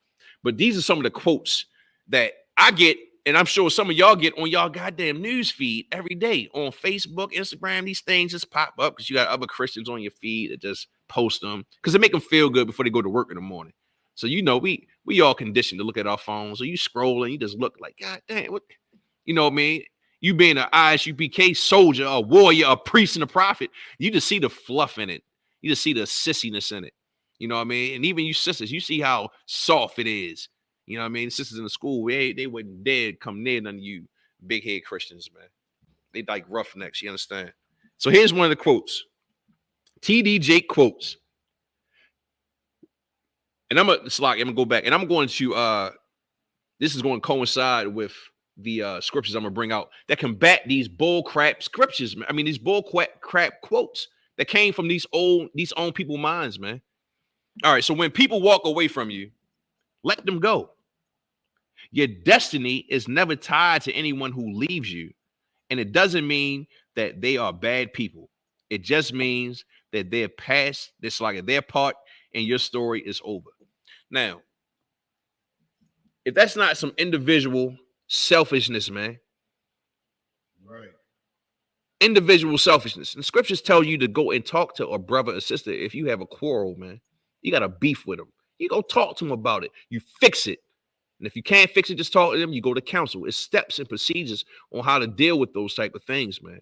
But these are some of the quotes that I get, and I'm sure some of y'all get on y'all goddamn news feed every day on Facebook, Instagram. These things just pop up because you got other Christians on your feed that just post them because they make them feel good before they go to work in the morning. So we We all conditioned to look at our phones. So you scroll and you just look like, God damn, what? You know what I mean? You being an ISUPK soldier, a warrior, a priest, and a prophet, you just see the fluff in it. You just see the sissiness in it. You know what I mean? And even you sisters, you see how soft it is. You know what I mean? Sisters in the school, they wouldn't dare come near none of you big head Christians, man. They like roughnecks, you understand? So here's one of the quotes. TD Jake quotes. And I'm gonna go back and I'm going to this is going to coincide with the scriptures I'm gonna bring out that combat these bull crap scriptures. I mean, these bull crap quotes that came from these own people minds, man. All right, so when people walk away from you, let them go. Your destiny is never tied to anyone who leaves you, and it doesn't mean that they are bad people. It just means that they're past. It's like their part, and your story is over. Now, if that's not some individual selfishness, man. Right. Individual selfishness. And scriptures tell you to go and talk to a brother or sister if you have a quarrel, man. You got a beef with them. You go talk to them about it. You fix it. And if you can't fix it, just talk to them. You go to counsel. It's steps and procedures on how to deal with those type of things, man.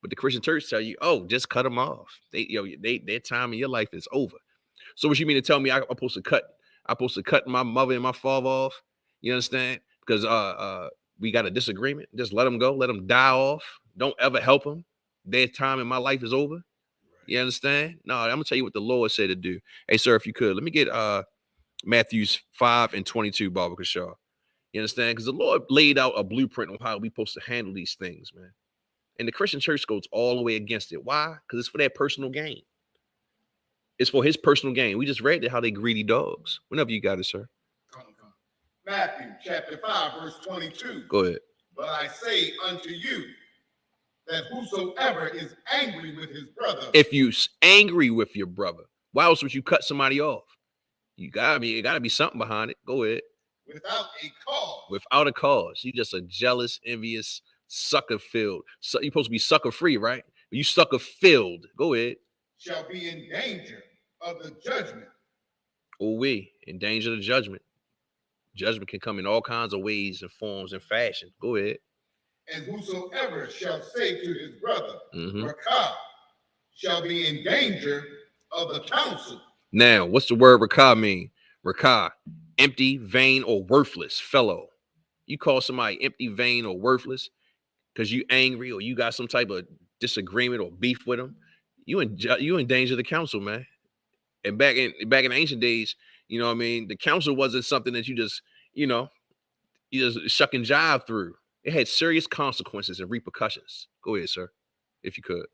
But the Christian church tell you, oh, just cut them off. Their time in your life is over. So what you mean to tell me I'm supposed to cut my mother and my father off? You understand? Because we got a disagreement. Just let them go. Let them die off. Don't ever help them. Their time in my life is over. You understand? No, I'm gonna tell you what the Lord said to do. Hey, sir, if you could, let me get Matthews 5:22, Barbara Shaw. You understand? Because the Lord laid out a blueprint on how we're supposed to handle these things, man. And the Christian church goes all the way against it. Why? Because it's for their personal gain. It's for his personal gain. We just read it, how they greedy dogs. Whenever you got it, sir. Come. Matthew chapter 5, verse 22. Go ahead. But I say unto you that whosoever is angry with his brother. If you angry with your brother, why else would you cut somebody off? It gotta be something behind it. Go ahead. Without a cause. Without a cause. You just a jealous, envious, sucker filled. So you're supposed to be sucker free, right? You sucker filled. Go ahead. Shall be in danger of the judgment. Oh, we in danger of the judgment. Judgment can come in all kinds of ways and forms and fashion. Go ahead. And whosoever shall say to his brother, Rakah, shall be in danger of the council. Now, what's the word Rakah mean? Rakah, empty, vain, or worthless fellow. You call somebody empty, vain, or worthless because you angry or you got some type of disagreement or beef with them. You in danger of the council, man. And back in ancient days, you know what I mean? The council wasn't something that you just shuck and jive through. It had serious consequences and repercussions. Go ahead, sir, if you could.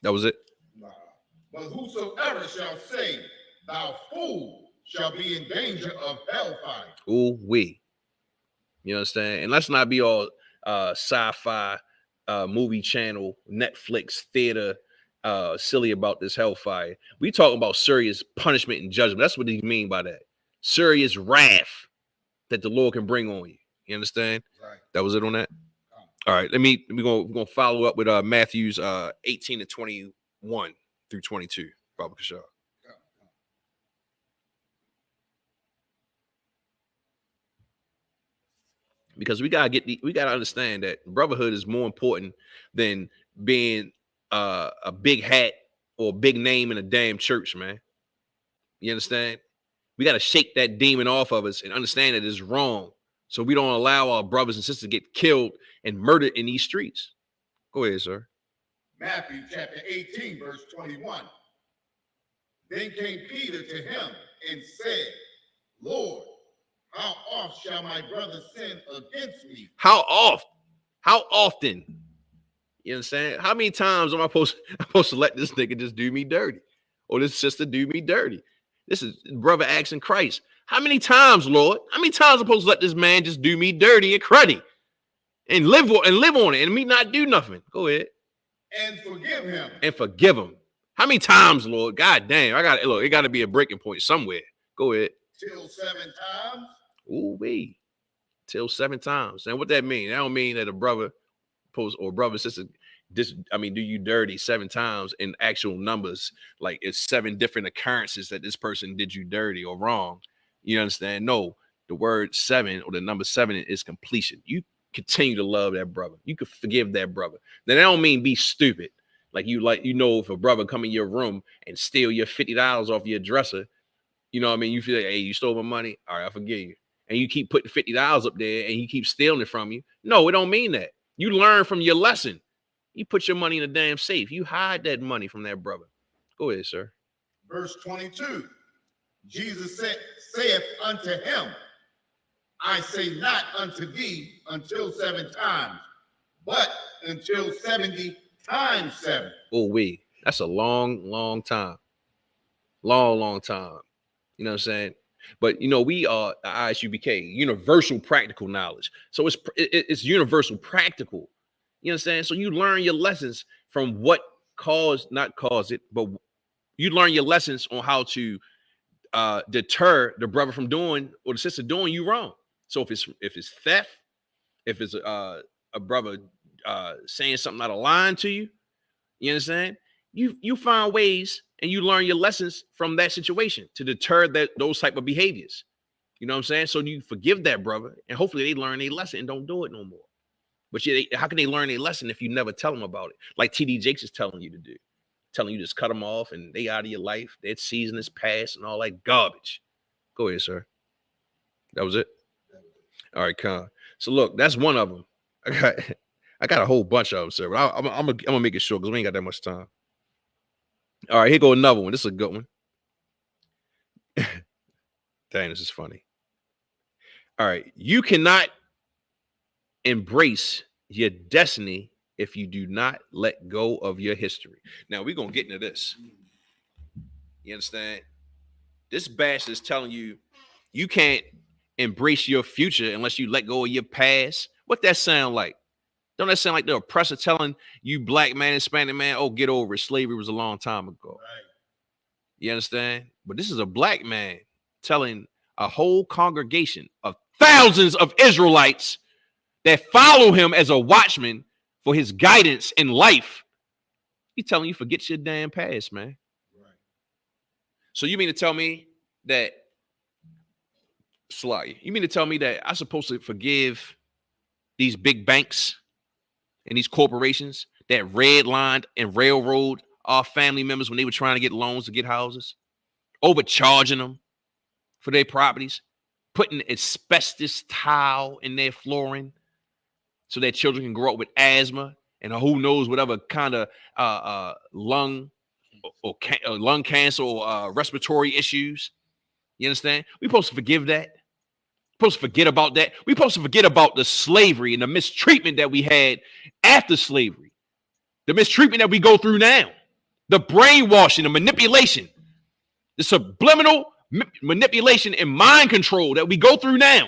That was it. But whosoever shall say, thou fool, shall be in danger of hellfire. Ooh, we. You understand? And let's not be all sci-fi, movie channel, Netflix, theater, silly about this hellfire. We talking about serious punishment and judgment. That's what he mean by that. Serious wrath that the Lord can bring on you. You understand? Right. That was it on that. All right. We're gonna follow up with Matthews 18-21 through 22. Baba Kashar. Because we gotta understand that brotherhood is more important than being a big hat or a big name in a damn church, man. You understand? We got to shake that demon off of us and understand that it's wrong. So we don't allow our brothers and sisters to get killed and murdered in these streets. Go ahead, sir. Matthew chapter 18, verse 21. Then came Peter to him and said, Lord, how oft shall my brother sin against me? How often? You understand? How many times am I supposed to let this nigga just do me dirty? Or this sister do me dirty? This is brother asking Christ. How many times, Lord? How many times am I supposed to let this man just do me dirty and cruddy? And live on it and me not do nothing? Go ahead. And forgive him. And forgive him. How many times, Lord? God damn. It got to be a breaking point somewhere. Go ahead. Till 7 times. Ooh-wee. Till 7 times. And what that mean? That don't mean that a brother or brother sister do you dirty 7 times in actual numbers? Like it's 7 different occurrences that this person did you dirty or wrong. You understand? No, the word 7 or the number 7 is completion. You continue to love that brother. You could forgive that brother. Now, that don't mean be stupid. Like, if a brother come in your room and steal your $50 off your dresser, you know what I mean? You feel like, hey, you stole my money. All right, I forgive you. And you keep putting $50 up there and he keeps stealing it from you. No, it don't mean that. You learn from your lesson. You put your money in a damn safe. You hide that money from that brother. Go ahead, sir. Verse 22. Jesus saith unto him, I say not unto thee until 7 times, but until 70 times 7. Oh, that's a long time. Long time. You know what I'm saying? But we are the ISUPK, universal practical knowledge. So it's universal practical. You understand? So you learn your lessons from what not caused it, but you learn your lessons on how to deter the brother from doing or the sister doing you wrong. So if it's theft, if it's a brother saying something out of line to you, you understand? You find ways and you learn your lessons from that situation to deter those type of behaviors. You know what I'm saying? So you forgive that brother and hopefully they learn a lesson and don't do it no more. But how can they learn a lesson if you never tell them about it? Like TD Jakes is telling you to do. Telling you just cut them off and they out of your life. That season is past and all that garbage. Go ahead, sir. That was it? All right, Con. So look, that's one of them. I got a whole bunch of them, sir, but I'm gonna make it short because we ain't got that much time. All right, here go another one. This is a good one. Dang, this is funny. All right, you cannot embrace your destiny if you do not let go of your history. Now we're gonna get into this. You understand? This bash is telling you you can't embrace your future unless you let go of your past. What that sound like? Don't that sound like the oppressor telling you, black man, Hispanic man, oh, get over it. Slavery was a long time ago. Right. You understand? But this is a black man telling a whole congregation of thousands of Israelites that follow him as a watchman for his guidance in life. He's telling you, forget your damn past, man. Right. So you mean to tell me that, you mean to tell me that I'm supposed to forgive these big banks and these corporations that redlined and railroad our family members when they were trying to get loans to get houses, overcharging them for their properties, putting asbestos tile in their flooring so that children can grow up with asthma and who knows whatever kind of lung cancer or respiratory issues. You understand? We're supposed to forgive that. We're supposed to forget about that. We're supposed to forget about the slavery and the mistreatment that we had after slavery, the mistreatment that we go through now, the brainwashing, the manipulation, the subliminal manipulation and mind control that we go through now.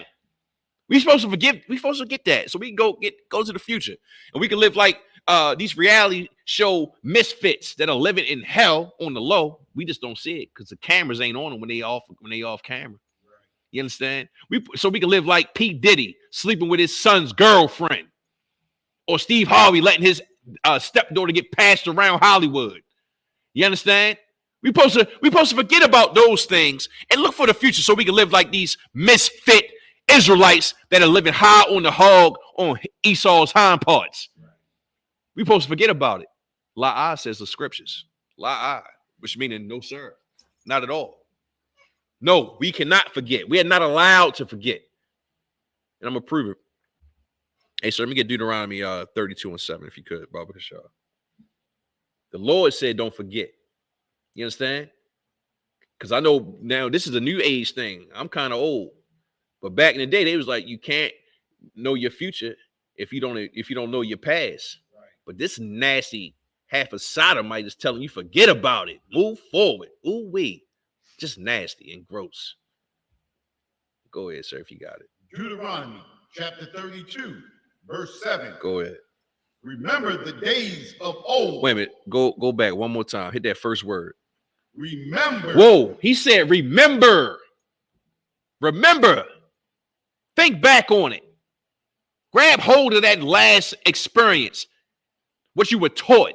We're supposed to forgive. We're supposed to get that, so we can go to the future, and we can live like these reality show misfits that are living in hell on the low. We just don't see it because the cameras ain't on them when they off camera. You understand? So we can live like P. Diddy sleeping with his son's girlfriend, or Steve Harvey letting his stepdaughter get passed around Hollywood. You understand? We supposed to forget about those things and look for the future so we can live like these misfit Israelites that are living high on the hog on Esau's hind parts. We supposed to forget about it. La'ah says the scriptures. La'ah, which meaning no, sir. Not at all. No, we cannot forget. We are not allowed to forget. And I'm going to prove it. Hey, sir, let me get Deuteronomy 32:7, if you could, Baba Kashar. The Lord said, don't forget. You understand? Because I know now this is a new age thing. I'm kind of old. But back in the day, they was like, you can't know your future if you don't know your past. Right. But this nasty half a sodomite is telling you, forget about it. Move forward. Ooh wee. Just nasty and gross. Go ahead, sir, if you got it. Deuteronomy chapter 32, verse 7. Go ahead. Remember the days of old. Wait a minute. Go back one more time. Hit that first word. Remember. Whoa, he said remember. Remember. Think back on it. Grab hold of that last experience. what you were taught.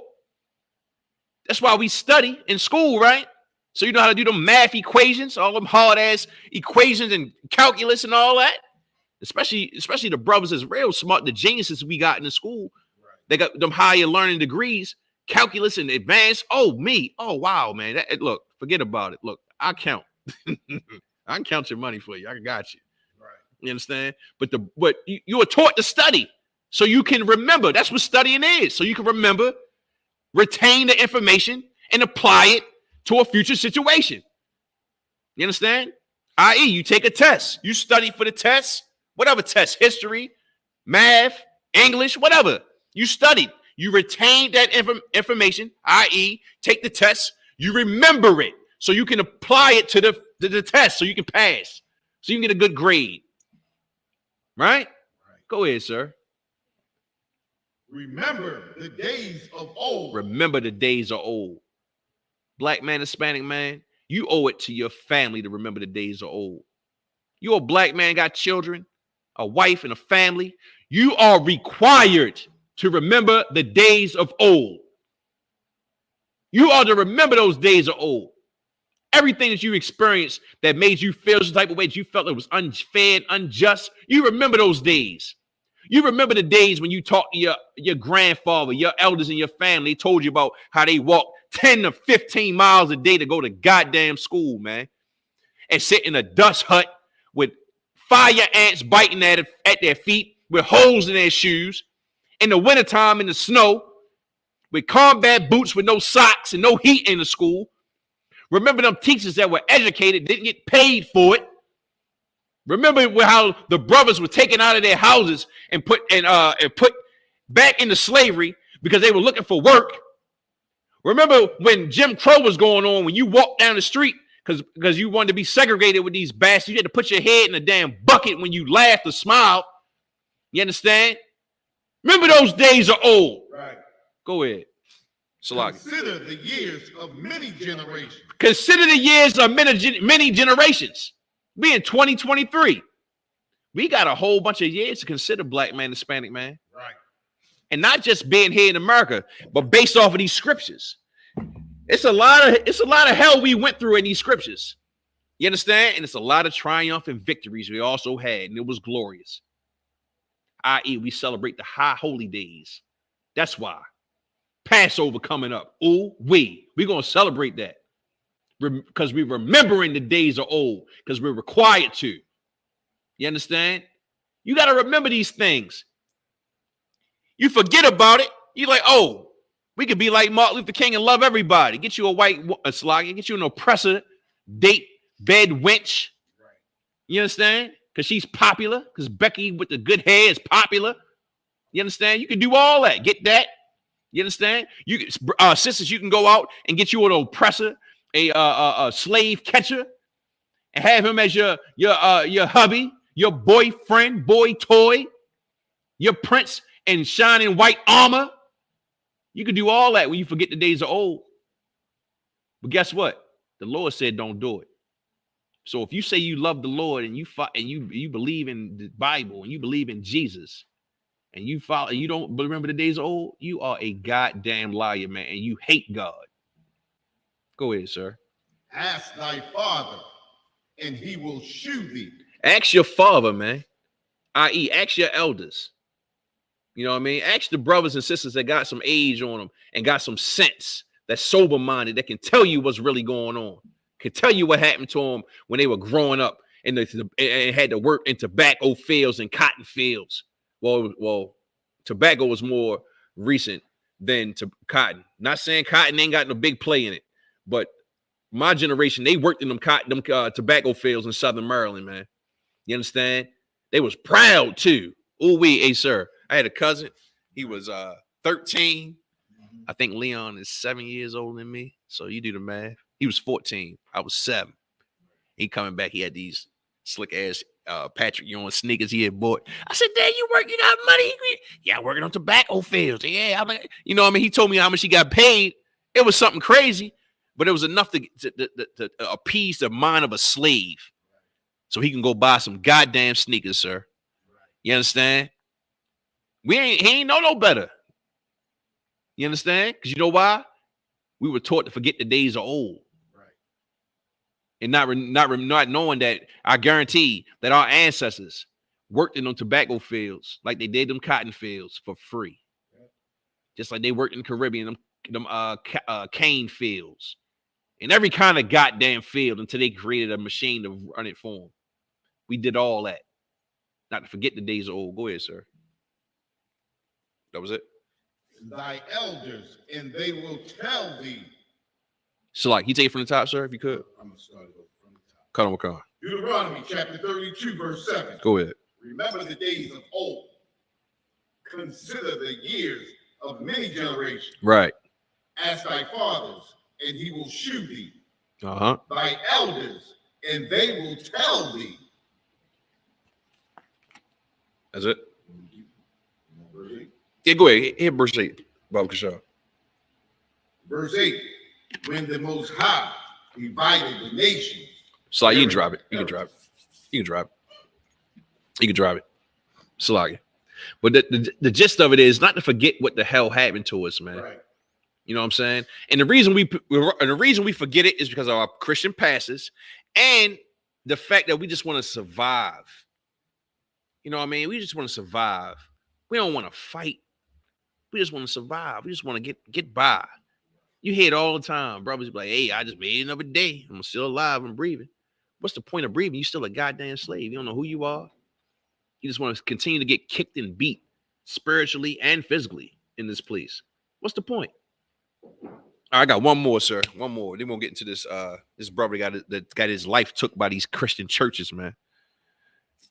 That's why we study in school, right? So you know how to do them math equations, all them hard-ass equations and calculus and all that. Especially the brothers is real smart, the geniuses we got in the school. Right. They got them higher learning degrees, calculus and advanced. Oh, me. Oh, wow, man. Look, forget about it. Look, I count. I can count your money for you. I got you. Right. You understand? But you are taught to study so you can remember. That's what studying is. So you can remember, retain the information, and apply it to a future situation. You understand? I.e., you take a test. You study for the test, whatever test, history, math, English, whatever. You studied. You retain that information, i.e., take the test. You remember it so you can apply it to the test so you can pass, so you can get a good grade. Right? Go ahead, sir. Remember the days of old. Remember the days of old. Black man, Hispanic man, you owe it to your family to remember the days of old. You're a black man, got children, a wife, and a family. You are required to remember the days of old. You are to remember those days of old. Everything that you experienced that made you feel some type of way that you felt it was unfair and unjust, you remember those days. You remember the days when you talked to your grandfather, your elders in your family, told you about how they walked 10 to 15 miles a day to go to goddamn school, man, and sit in a dust hut with fire ants biting at their feet, with holes in their shoes, in the wintertime in the snow, with combat boots with no socks and no heat in the school. Remember them teachers that were educated, didn't get paid for it. Remember how the brothers were taken out of their houses and put back into slavery because they were looking for work. Remember when Jim Crow was going on, when you walked down the street because you wanted to be segregated with these bastards, you had to put your head in a damn bucket when you laughed or smiled. You understand? Remember those days are old. Right. Go ahead. Consider the years of many generations. Consider the years of many generations. We in 2023. We got a whole bunch of years to consider, black man, Hispanic man. Right. And not just being here in America, but based off of these scriptures. It's a lot of hell we went through in these scriptures. You understand? And it's a lot of triumph and victories we also had, and it was glorious. I.e., we celebrate the high holy days. That's why. Passover coming up. Ooh, we're going to celebrate that. Because we're remembering the days of old. Because we're required to. You understand? You got to remember these things. You forget about it. You're like, oh, we could be like Martin Luther King and love everybody. Get you a white slogger. Get you an oppressor, date, bed wench. Right. You understand? Because she's popular. Because Becky with the good hair is popular. You understand? You can do all that. Get that. You understand? You sisters, you can go out and get you an oppressor, a slave catcher, and have him as your hubby, your boyfriend, boy toy, your prince in shining white armor. You can do all that when you forget the days are old. But guess what? The Lord said don't do it. So if you say you love the Lord and you believe in the Bible and you believe in Jesus and you follow, you don't remember the days are old, you are a goddamn liar, man, and you hate God. Go ahead, sir. Ask thy father, and he will shew thee. Ask your father, man. I.e., ask your elders. You know what I mean? Ask the brothers and sisters that got some age on them and got some sense, that's sober-minded, that can tell you what's really going on, can tell you what happened to them when they were growing up and had to work in tobacco fields and cotton fields. Well, tobacco was more recent than cotton. Not saying cotton ain't got no big play in it, but my generation, they worked in them tobacco fields in Southern Maryland, man. You understand? They was proud too. Ooh, hey, sir. I had a cousin. He was 13. I think Leon is 7 years older than me. So you do the math. He was 14. I was 7. He coming back. He had these slick ass Patrick Ewing sneakers he had bought. I said, Dad, you got money? Yeah, working on tobacco fields. Yeah, I'm like, you know what I mean? He told me how much he got paid. It was something crazy, but it was enough to appease the mind of a slave. So he can go buy some goddamn sneakers, sir. You understand? He ain't know no better. You understand? Because you know why? We were taught to forget the days are old. Right. And not knowing that I guarantee that our ancestors worked in them tobacco fields like they did them cotton fields for free. Right. Just like they worked in the Caribbean, them cane fields. In every kind of goddamn field until they created a machine to run it for them. We did all that. Not to forget the days are old. Go ahead, sir. That was it. Thy elders, and they will tell thee. So, like, you take it from the top, sir, if you could. I'm going to start it from the top. Cut on, come on. Deuteronomy chapter 32, verse 7. Go ahead. Remember the days of old. Consider the years of many generations. Right. Ask thy fathers, and he will shew thee. Uh-huh. Thy elders, and they will tell thee. That's it. Verse 8. Yeah, go ahead. Hit verse 8, Bob Kashaw. Verse 8. When the Most High divided the nations. So you can drop it. You can drop it. You can drop it. You can drop it. Salagi. But the gist of it is not to forget what the hell happened to us, man. Right. You know what I'm saying? And the reason we forget it is because of our Christian pastors and the fact that we just want to survive. You know what I mean? We just want to survive. We don't want to fight. We just want to survive. We just want to get by. You hear it all the time. Brothers be like, hey, I just made another day. I'm still alive and breathing. What's the point of breathing? You still a goddamn slave. You don't know who you are. You just want to continue to get kicked and beat spiritually and physically in this place. What's the point? All right, I got one more, sir. One more. Then we'll get into this. This brother that got his life took by these Christian churches, man.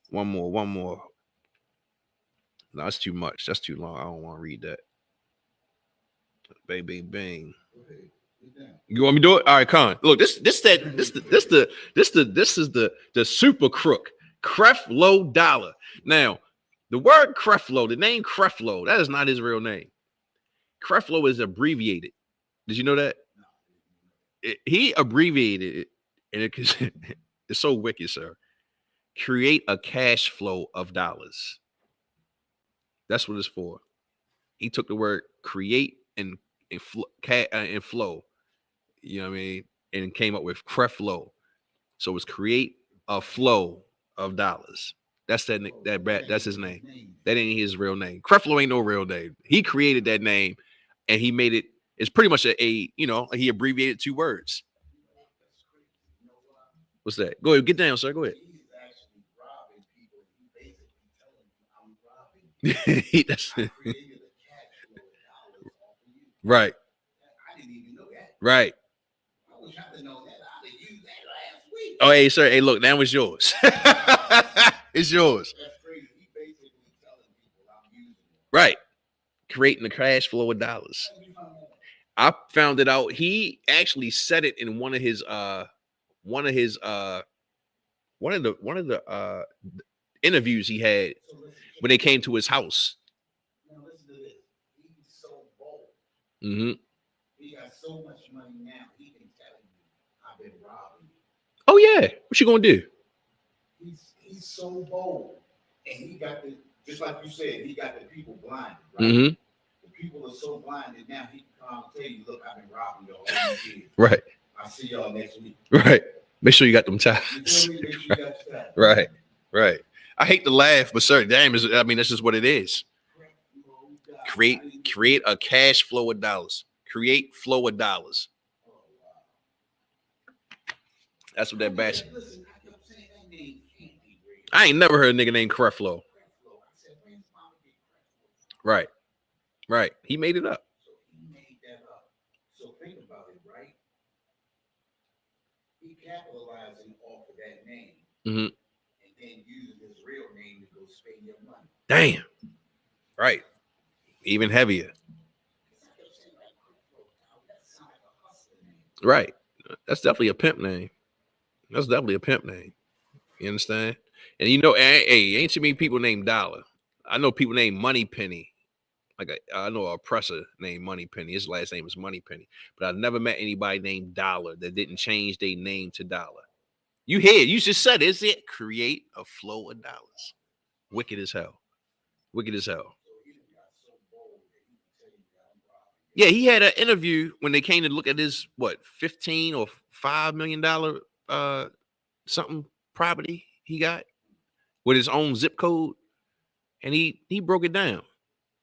One more. No, that's too much. That's too long. I don't want to read that. Bang, bang, bang. You want me to do it? All right, Con. Look, this is the super crook, Creflo Dollar. Now, the word Creflo, the name Creflo, that is not his real name. Creflo is abbreviated. Did you know that? He abbreviated it, and it's so wicked, sir. Create a cash flow of dollars. That's what it's for. He took the word create and flow. You know what I mean? And came up with Creflo. So it's create a flow of dollars. That's that's his name. That ain't his real name. Creflo ain't no real name. He created that name and he made it. It's pretty much he abbreviated 2 words. What's that? Go ahead, get down, sir. Go ahead. Right. Right. Oh, hey, sir. Hey, look, that was yours. It's yours. Right. Creating a cash flow of dollars. I found it out. He actually said it in one of the interviews he had when they came to his house. Mm-hmm. He got so much money now, he can tell you I've been robbing you. Oh yeah, what you gonna do? He's so bold, and he got just like you said, he got the people blinded, right? Mm-hmm. The people are so blinded now. He can come and tell you, look, I've been robbing y'all all these years. Right. I'll see y'all next week. Right. Make sure you got them ties. Right. Right. I hate to laugh, but sir, damn, that's just what it is. Create a cash flow of dollars. Create flow of dollars. That's what that bash. I ain't never heard a nigga named Creflo. Right. Right. He made it up. So think about it, right? He capitalizing off of that name. Mm-hmm. And then using his real name to go spend your money. Damn. Right. Even heavier. Right. That's definitely a pimp name. That's definitely a pimp name. You understand? And hey, ain't too many people named Dollar. I know people named Money Penny. I know a oppressor named Money Penny. His last name is Money Penny. But I've never met anybody named Dollar that didn't change their name to Dollar. You just said it. Is it? Create a flow of dollars. Wicked as hell. Wicked as hell. Yeah, he had an interview when they came to look at his $15 or $5 million something property he got with his own zip code, and he broke it down,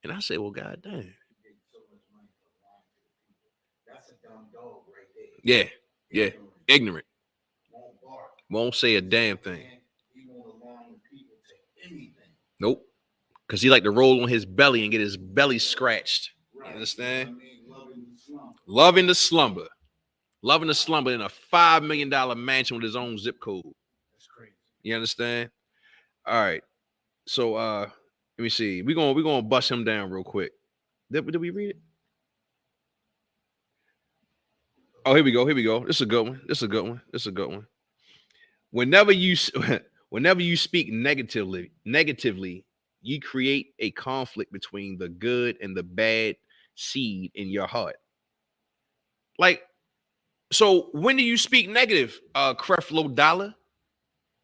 and I said, "Well, God damn, That's a dumb dog right yeah, there. yeah, ignorant, Won't bark. won't say a damn thing, He won't allow people to anything. nope, because he like to roll on his belly and get his belly scratched. You understand? You know what I mean? Loving the slumber. Loving the slumber in a $5 million mansion with his own zip code. That's crazy. You understand? All right. So let me see. We're gonna bust him down real quick. Did we read it? Oh, here we go. Here we go. This is a good one. This is a good one. This is a good one. Whenever you whenever you speak negatively, you create a conflict between the good and the bad seed in your heart. Like, so when do you speak negative, Creflo Dollar?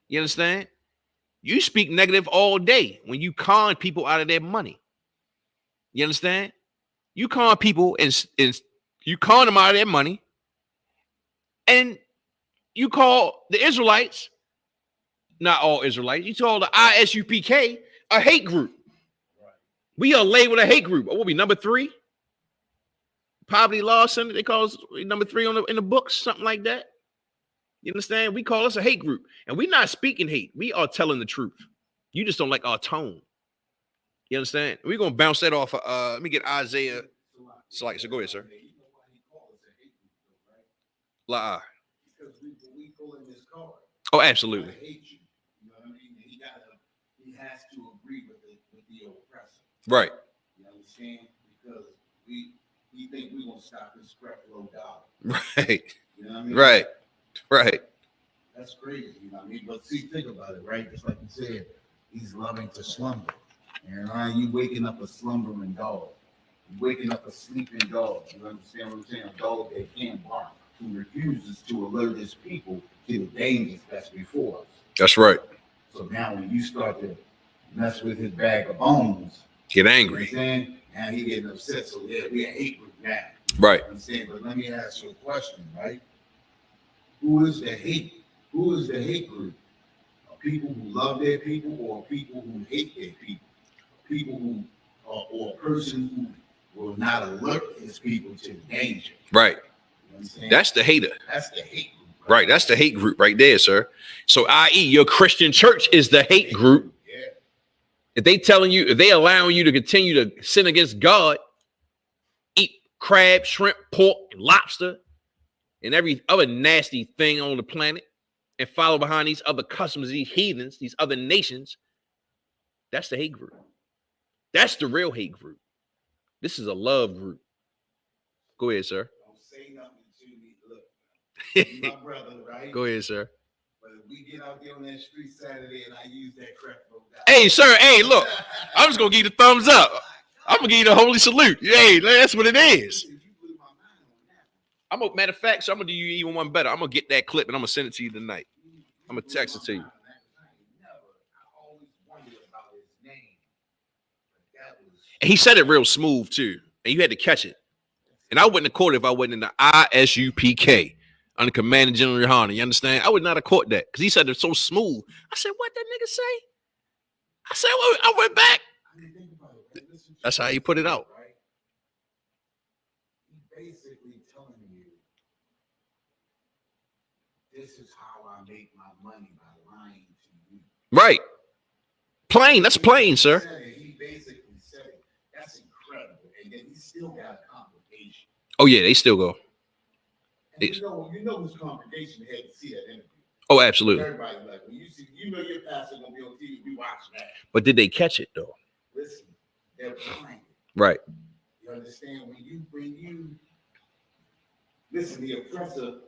You understand? You speak negative all day when you con people out of their money. You understand? You con people and you con them out of their money, and you call the Israelites, not all Israelites, you call the ISUPK a hate group. Right. We are labeled a hate group. What will be number 3? Poverty Law Center, they call us number 3 in the books, something like that. You understand? We call us a hate group, and we're not speaking hate. We are telling the truth. You just don't like our tone. You understand? We're gonna bounce that off. Let me get Isaiah. So go ahead, sir. La. Because we pull in this card. Oh, absolutely. I hate you. You know what I mean? He has to agree with the oppressor. Right. You understand? Because we think we're gonna stop this Creflo Dollar. Right. You know what I mean? Right. Right. That's crazy, you know what I mean? But see, think about it, right? Just like you said, he's loving to slumber. And you waking up a slumbering dog. You waking up a sleeping dog. You understand what I'm saying? A dog that can't bark, who refuses to alert his people to the dangers that's before us. That's right. So now when you start to mess with his bag of bones, get angry. You know what I'm saying? Now he getting upset. So yeah, we a hate group now. Right. You know what I'm saying? But let me ask you a question, right? Who is the hate? Who is the hate group? People who love their people, or people who hate their people? People who, or a person who will not alert his people to danger. Right. You know that's the hater. That's the hate group. Right. That's the hate group right there, sir. So, i.e., your Christian church is the hate group. Yeah. If they allowing you to continue to sin against God, eat crab, shrimp, pork, and lobster, and every other nasty thing on the planet, and follow behind these other customs, these heathens, these other nations, that's the hate group. That's the real hate group. This is a love group. Go ahead, sir. Don't say nothing to me. Look, my brother, right? Go ahead, sir. But if we get out there on that street Saturday and I use that Creflo Dollar. Hey, sir. Hey, look. I'm just gonna give you the thumbs up. I'm gonna give you the holy salute. Hey, that's what it is. Matter of fact, so I'm gonna do you even one better. I'm gonna get that clip and I'm gonna send it to you tonight. I'm gonna text it to you. And he said it real smooth too, and you had to catch it. And I wouldn't have caught it if I wasn't in the ISUPK under Commander General Yohana. You understand? I would not have caught that because he said it so smooth. I said, "What that nigga say?" I said, well, I went back. That's how he put it out. Basically telling you, this is how I make my money by lying to you. Right. Plain. That's plain, sir. He basically said it. That's incredible. And then he still got a congregation. Oh, yeah, they still go. And you know his congregation had to see that interview. Oh, absolutely. Everybody like, when you see, you know your pastor gonna be on TV, you watch that. But did they catch it though? Listen, they're blind. Right. You understand? When you listen, the oppressor,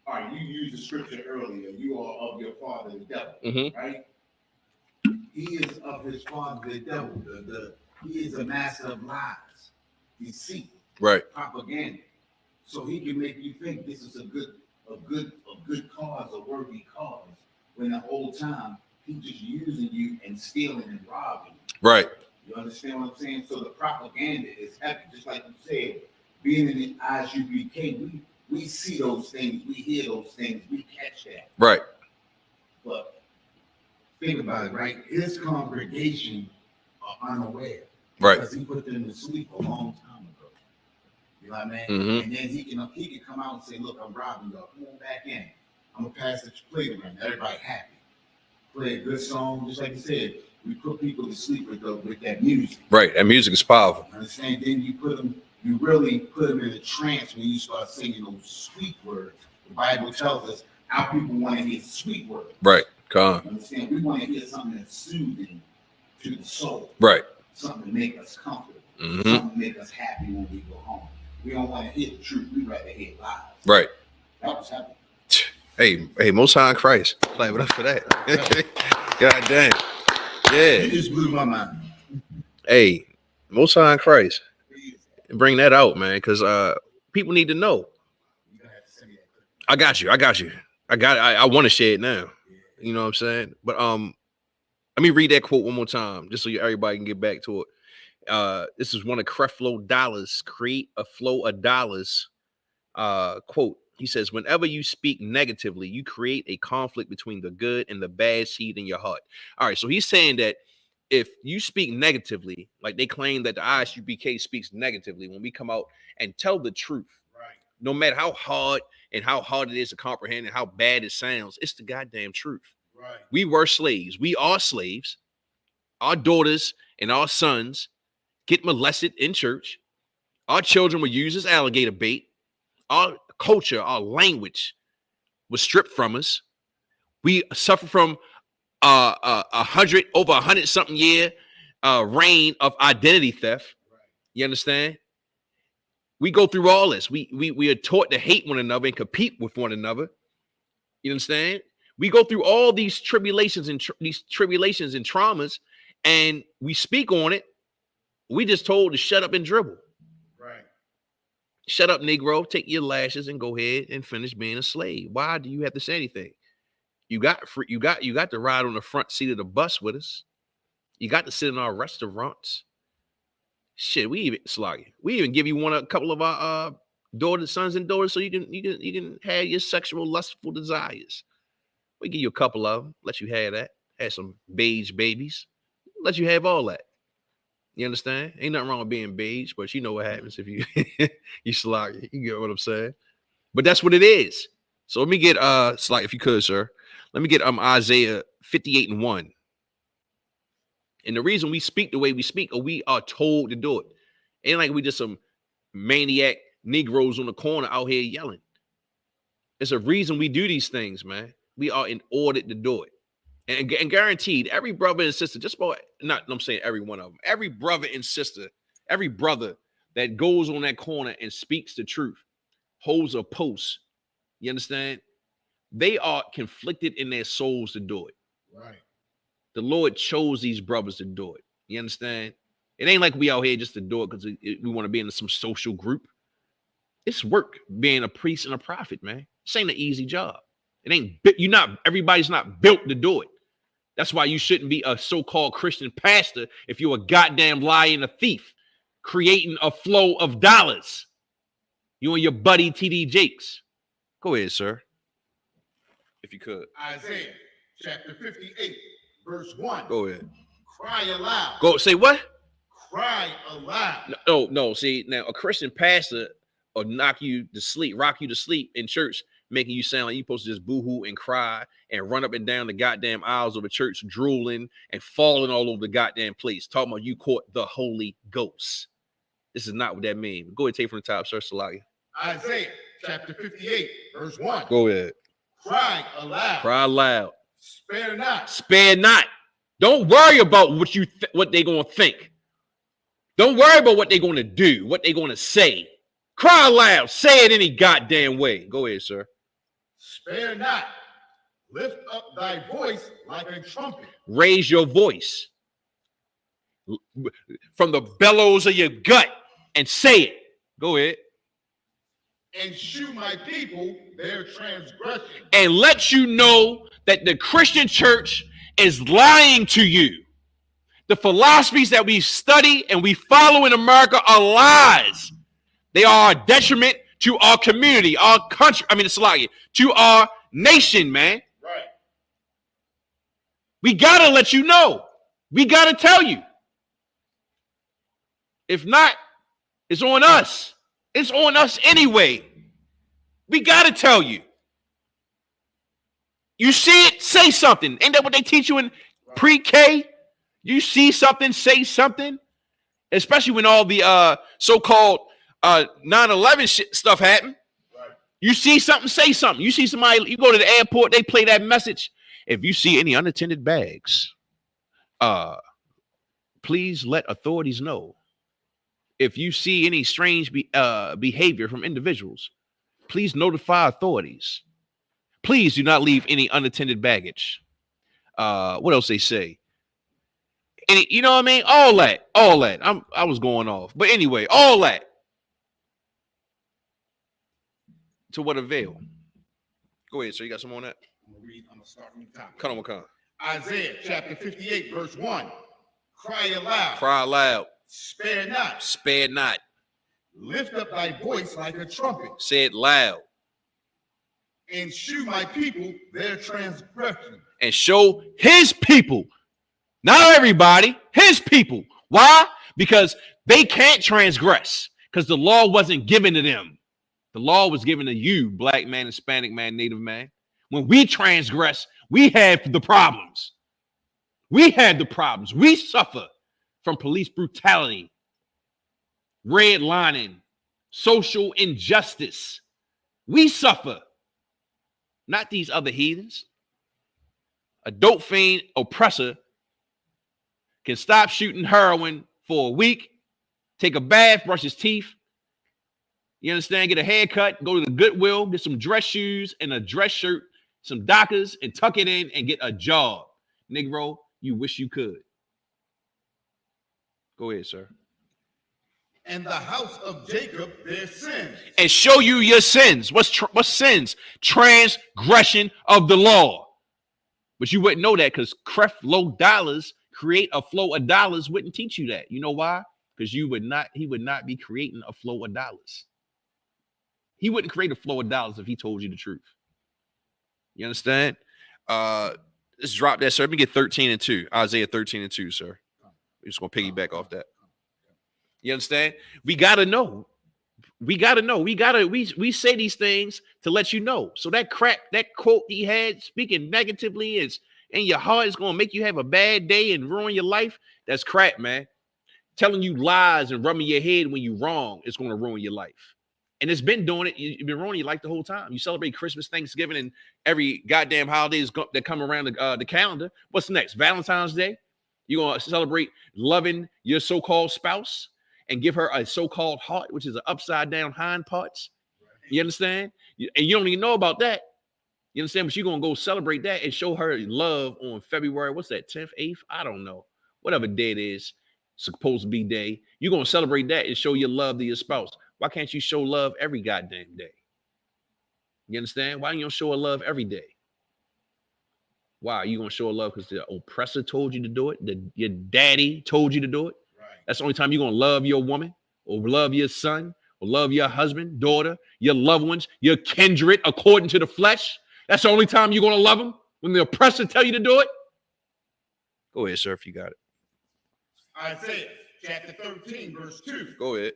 all right, you used the scripture earlier, you are of your father the devil, right? He is of his father the devil. He is a master of lies, deceit, right, propaganda. So he can make you think this is a good cause, a worthy cause, when the whole time he's just using you and stealing and robbing. Right. You understand what I'm saying? So the propaganda is heavy, just like you said. being in the ISUPK, we see those things, we hear those things, we catch that. Right. But think about it, right? His congregation are unaware. Right. Because he put them to sleep a long time ago. You know what I mean? Mm-hmm. And then he can come out and say, look, I'm robbing y'all. Come on back in. I'm going to pass the plate around. Everybody happy. Play a good song. Just like you said, we put people to sleep with that music. Right. That music is powerful. Understand? Then you really put them in a trance when you start singing those sweet words. The Bible tells us our people want to hear sweet words. Right. Calm. Understand? We want to hear something that's soothing to the soul. Right. Something to make us comfortable. Mm-hmm. Something to make us happy when we go home. We don't want to hear the truth. We'd rather hear lies. Right. That was happening. Hey, Most High in Christ. Clap it up for that. God damn. Yeah. You just blew my mind. Hey, Most High in Christ. Bring that out, man, because people need to know. I got you. I want to share it now. You know what I'm saying? But let me read that quote one more time, just so everybody can get back to it. This is one of Creflo Dollar's Create a Flow of Dollars quote. He says, whenever you speak negatively, you create a conflict between the good and the bad seed in your heart. All right. So he's saying that if you speak negatively, like they claim that the ISUPK speaks negatively, when we come out and tell the truth, right, no matter how hard it is to comprehend and how bad it sounds, it's the goddamn truth. Right. We were slaves. We are slaves. Our daughters and our sons get molested in church. Our children were used as alligator bait. Our culture, our language was stripped from us. We suffer from over 100 something year reign of identity theft. Right. You understand? We go through all this. We are taught to hate one another and compete with one another. You understand? We go through all these tribulations and traumas, and we speak on it. We just told to shut up and dribble. Right. Shut up, Negro. Take your lashes and go ahead and finish being a slave. Why do you have to say anything? You got to ride on the front seat of the bus with us. You got to sit in our restaurants. Shit, we even give you a couple of our sons and daughters, so you can have your sexual lustful desires. We give you a couple of them, let you have that. Have some beige babies, let you have all that. You understand? Ain't nothing wrong with being beige, but you know what happens if you you slog. You get what I'm saying? But that's what it is. So let me get Slug, if you could, sir. Let me get Isaiah 58:1. And the reason we speak the way we speak, or we are told to do it. Ain't like we just some maniac Negroes on the corner out here yelling. There's a reason we do these things, man. We are in order to do it. And guaranteed, every brother and sister, I'm saying every one of them, every brother and sister, every brother that goes on that corner and speaks the truth, holds a post, you understand? They are conflicted in their souls to do it. Right. The Lord chose these brothers to do it. You understand? It ain't like we out here just to do it because we want to be in some social group. It's work being a priest and a prophet, man. This ain't an easy job. It ain't, everybody's not built to do it. That's why you shouldn't be a so-called Christian pastor if you're a goddamn liar and a thief, creating a flow of dollars. You and your buddy TD Jakes. Go ahead, sir. If you could. Isaiah chapter 58, verse 1. Go ahead. Cry aloud. Go say what? Cry aloud. No. See, now a Christian pastor will rock you to sleep in church, making you sound like you're supposed to just boo-hoo and cry and run up and down the goddamn aisles of the church, drooling and falling all over the goddamn place, talking about you caught the Holy Ghost. This is not what that means. Go ahead, take from the top, sir. Salagi. Isaiah chapter 58, verse 1. Go ahead. Cry aloud. Cry loud. Spare not. Spare not. Don't worry about what they're going to think. Don't worry about what they're going to do, what they're going to say. Cry loud. Say it any goddamn way. Go ahead, sir. Spare not. Lift up thy voice like a trumpet. Raise your voice from the bellows of your gut and say it. Go ahead. And shew my people their transgression. And let you know that the Christian church is lying to you. The philosophies that we study and we follow in America are lies. They are a detriment to our community, our country. It's like to our nation, man. Right. We gotta let you know. We gotta tell you. If not, it's on us. It's on us anyway. We gotta tell you. You see it, say something. Ain't that what they teach you in pre-K? You see something, say something. Especially when all the so-called 9/11 stuff happened. Right. You see something, say something. You see somebody, you go to the airport, they play that message. If you see any unattended bags, please let authorities know. If you see any strange behavior from individuals, please notify authorities. Please do not leave any unattended baggage. What else they say? You know what I mean? All that. I was going off. But anyway, all that. To what avail? Go ahead, sir. You got some on that? I'm going to start from the top. Come on. Isaiah chapter 58, verse 1. Cry aloud. Cry aloud. Spare not. Spare not. Lift up thy voice like a trumpet. Say it loud. And shew my people their transgression. And show his people, not everybody, his people. Why? Because they can't transgress, because the law wasn't given to them. The law was given to you, black man, Hispanic man, Native man. When we transgress, we have the problems. We had the problems. We suffer from police brutality, redlining, social injustice. We suffer. Not these other heathens. A dope fiend oppressor can stop shooting heroin for a week, take a bath, brush his teeth, you understand, get a haircut, go to the Goodwill, get some dress shoes and a dress shirt, some Dockers, and tuck it in and get a job. Negro, you wish you could. Go ahead, sir. And the house of Jacob their sins. And show you your sins. What's sins? Transgression of the law. But you wouldn't know that because low dollars create a flow of dollars wouldn't teach you that. You know why? Because he would not be creating a flow of dollars. He wouldn't create a flow of dollars if he told you the truth. You understand? Let's drop that, sir. Let me get 13:2. Isaiah 13:2, sir. We're just gonna piggyback off that. You understand? We gotta know. We say these things to let you know. So that crap, that quote he had speaking negatively is in your heart is gonna make you have a bad day and ruin your life. That's crap, man. Telling you lies and rubbing your head when you're wrong is gonna ruin your life. And it's been doing it. You've been ruining your life the whole time. You celebrate Christmas, Thanksgiving, and every goddamn holidays that come around the calendar. What's next? Valentine's Day. You're gonna celebrate loving your so-called spouse and give her a so-called heart, which is an upside down hind parts. You understand? And you don't even know about that. You understand? But you're going to go celebrate that and show her love on February. What's that? 10th, 8th? I don't know. Whatever day it is, supposed to be day. You're going to celebrate that and show your love to your spouse. Why can't you show love every goddamn day? You understand? Why don't you show a love every day? Why? Are you going to show a love because the oppressor told you to do it? Your daddy told you to do it? That's the only time you're going to love your woman or love your son or love your husband, daughter, your loved ones, your kindred according to the flesh. That's the only time you're going to love them, when the oppressor tell you to do it. Go ahead, sir, if you got it. Isaiah chapter 13, verse 2. Go ahead.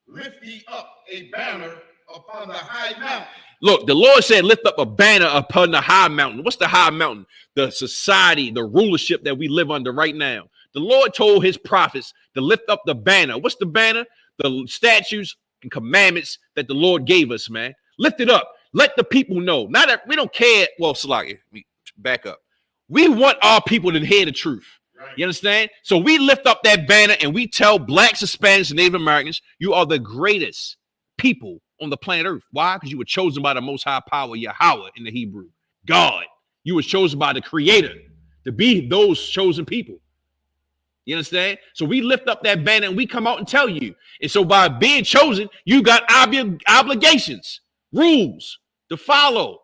Lift ye up a banner upon the high mountain. Look, the Lord said, lift up a banner upon the high mountain. What's the high mountain? The society, the rulership that we live under right now. The Lord told his prophets to lift up the banner. What's the banner? The statutes and commandments that the Lord gave us, man. Lift it up. Let the people know. Not that we don't care. Well, Salaki, back up. We want our people to hear the truth. Right. You understand? So we lift up that banner and we tell blacks, Hispanics, and Native Americans, you are the greatest people on the planet Earth. Why? Because you were chosen by the Most High Power, Yahweh in the Hebrew. God. You were chosen by the Creator to be those chosen people. You understand? So we lift up that banner and we come out and tell you. And so by being chosen, you got obligations, rules to follow.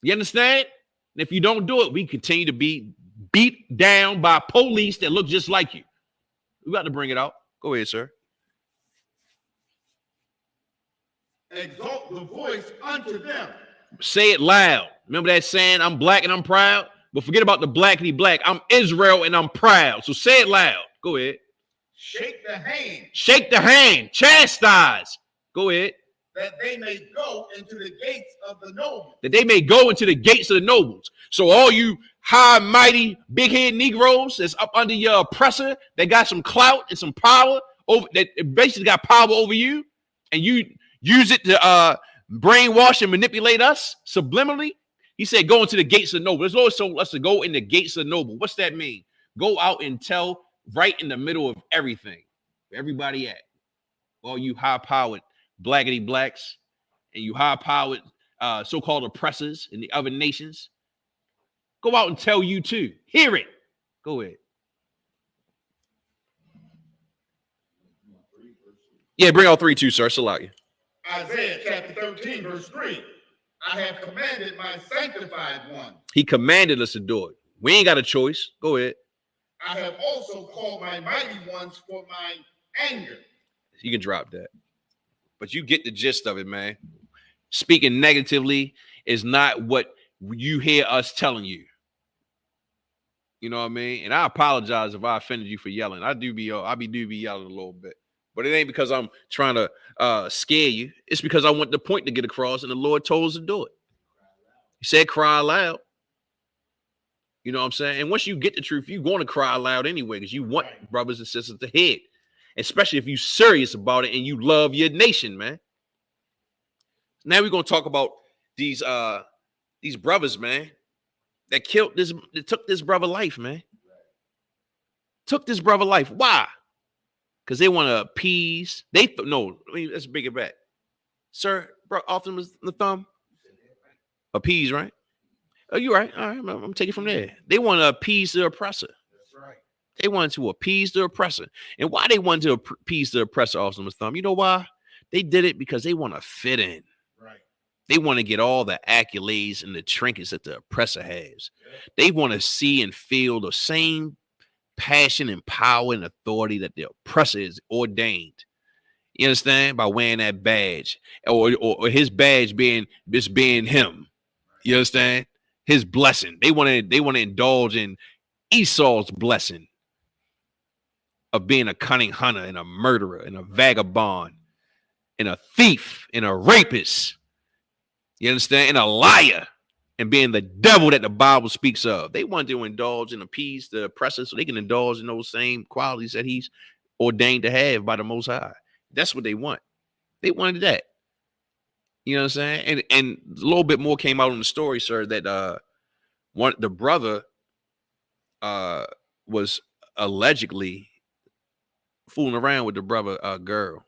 You understand? And if you don't do it, we continue to be beat down by police that look just like you. We got to bring it out. Go ahead, sir. exalt the voice unto them. Say it loud. Remember that saying, I'm black and I'm proud? But forget about the blackity black. I'm Israel and I'm proud. So say it loud. Go ahead. Shake the hand. Shake the hand. Chastise. Go ahead. That they may go into the gates of the nobles. That they may go into the gates of the nobles. So all you high, mighty, big-head Negroes that's up under your oppressor, that got some clout and some power, over that basically got power over you, and you use it to brainwash and manipulate us subliminally. He said, go into the gates of the noble. There's always told us to go in the gates of the noble. What's that mean? Go out and tell right in the middle of everything. Where everybody at. All you high-powered blackity blacks and you high-powered so-called oppressors in the other nations. Go out and tell you too. Hear it. Go ahead. Yeah, bring out 3 too, sir. Salakia. Isaiah chapter 13, verse 3. I have commanded my sanctified one. He commanded us to do it. We ain't got a choice. Go ahead. I have also called my mighty ones for my anger. You can drop that. But you get the gist of it, man. Speaking negatively is not what you hear us telling you. You know what I mean? And I apologize if I offended you for yelling. I do be yelling a little bit. But it ain't because I'm trying to scare you. It's because I want the point to get across, and the Lord told us to do it. He said cry loud. You know what I'm saying? And once you get the truth, you're going to cry loud anyway because you want brothers and sisters to hear it. Especially if you're serious about it and you love your nation, man. Now we're going to talk about these brothers, man, that took this brother life, man. Took this brother life. Why? Because they want to appease. Let's bring it back. Sir, bro, often was the thumb. Appease, right? Oh, you're right. All right, I'm going to take it from there. They want to appease the oppressor. That's right. They wanted to appease the oppressor. And why they wanted to appease the oppressor, often was thumb? You know why? They did it because they want to fit in. Right. They want to get all the accolades and the trinkets that the oppressor has. Yeah. They want to see and feel the same passion and power and authority that the oppressor is ordained. You understand? By wearing that badge or his badge being him. You understand? His blessing. They want to indulge in Esau's blessing of being a cunning hunter and a murderer and a vagabond and a thief and a rapist. You understand? And a liar and being the devil that the Bible speaks of. They want to indulge and appease the oppressor so they can indulge in those same qualities that he's ordained to have by the Most High. That's what they want. They wanted that. You know what I'm saying? And a little bit more came out in the story, sir, that the brother was allegedly fooling around with the brother girl.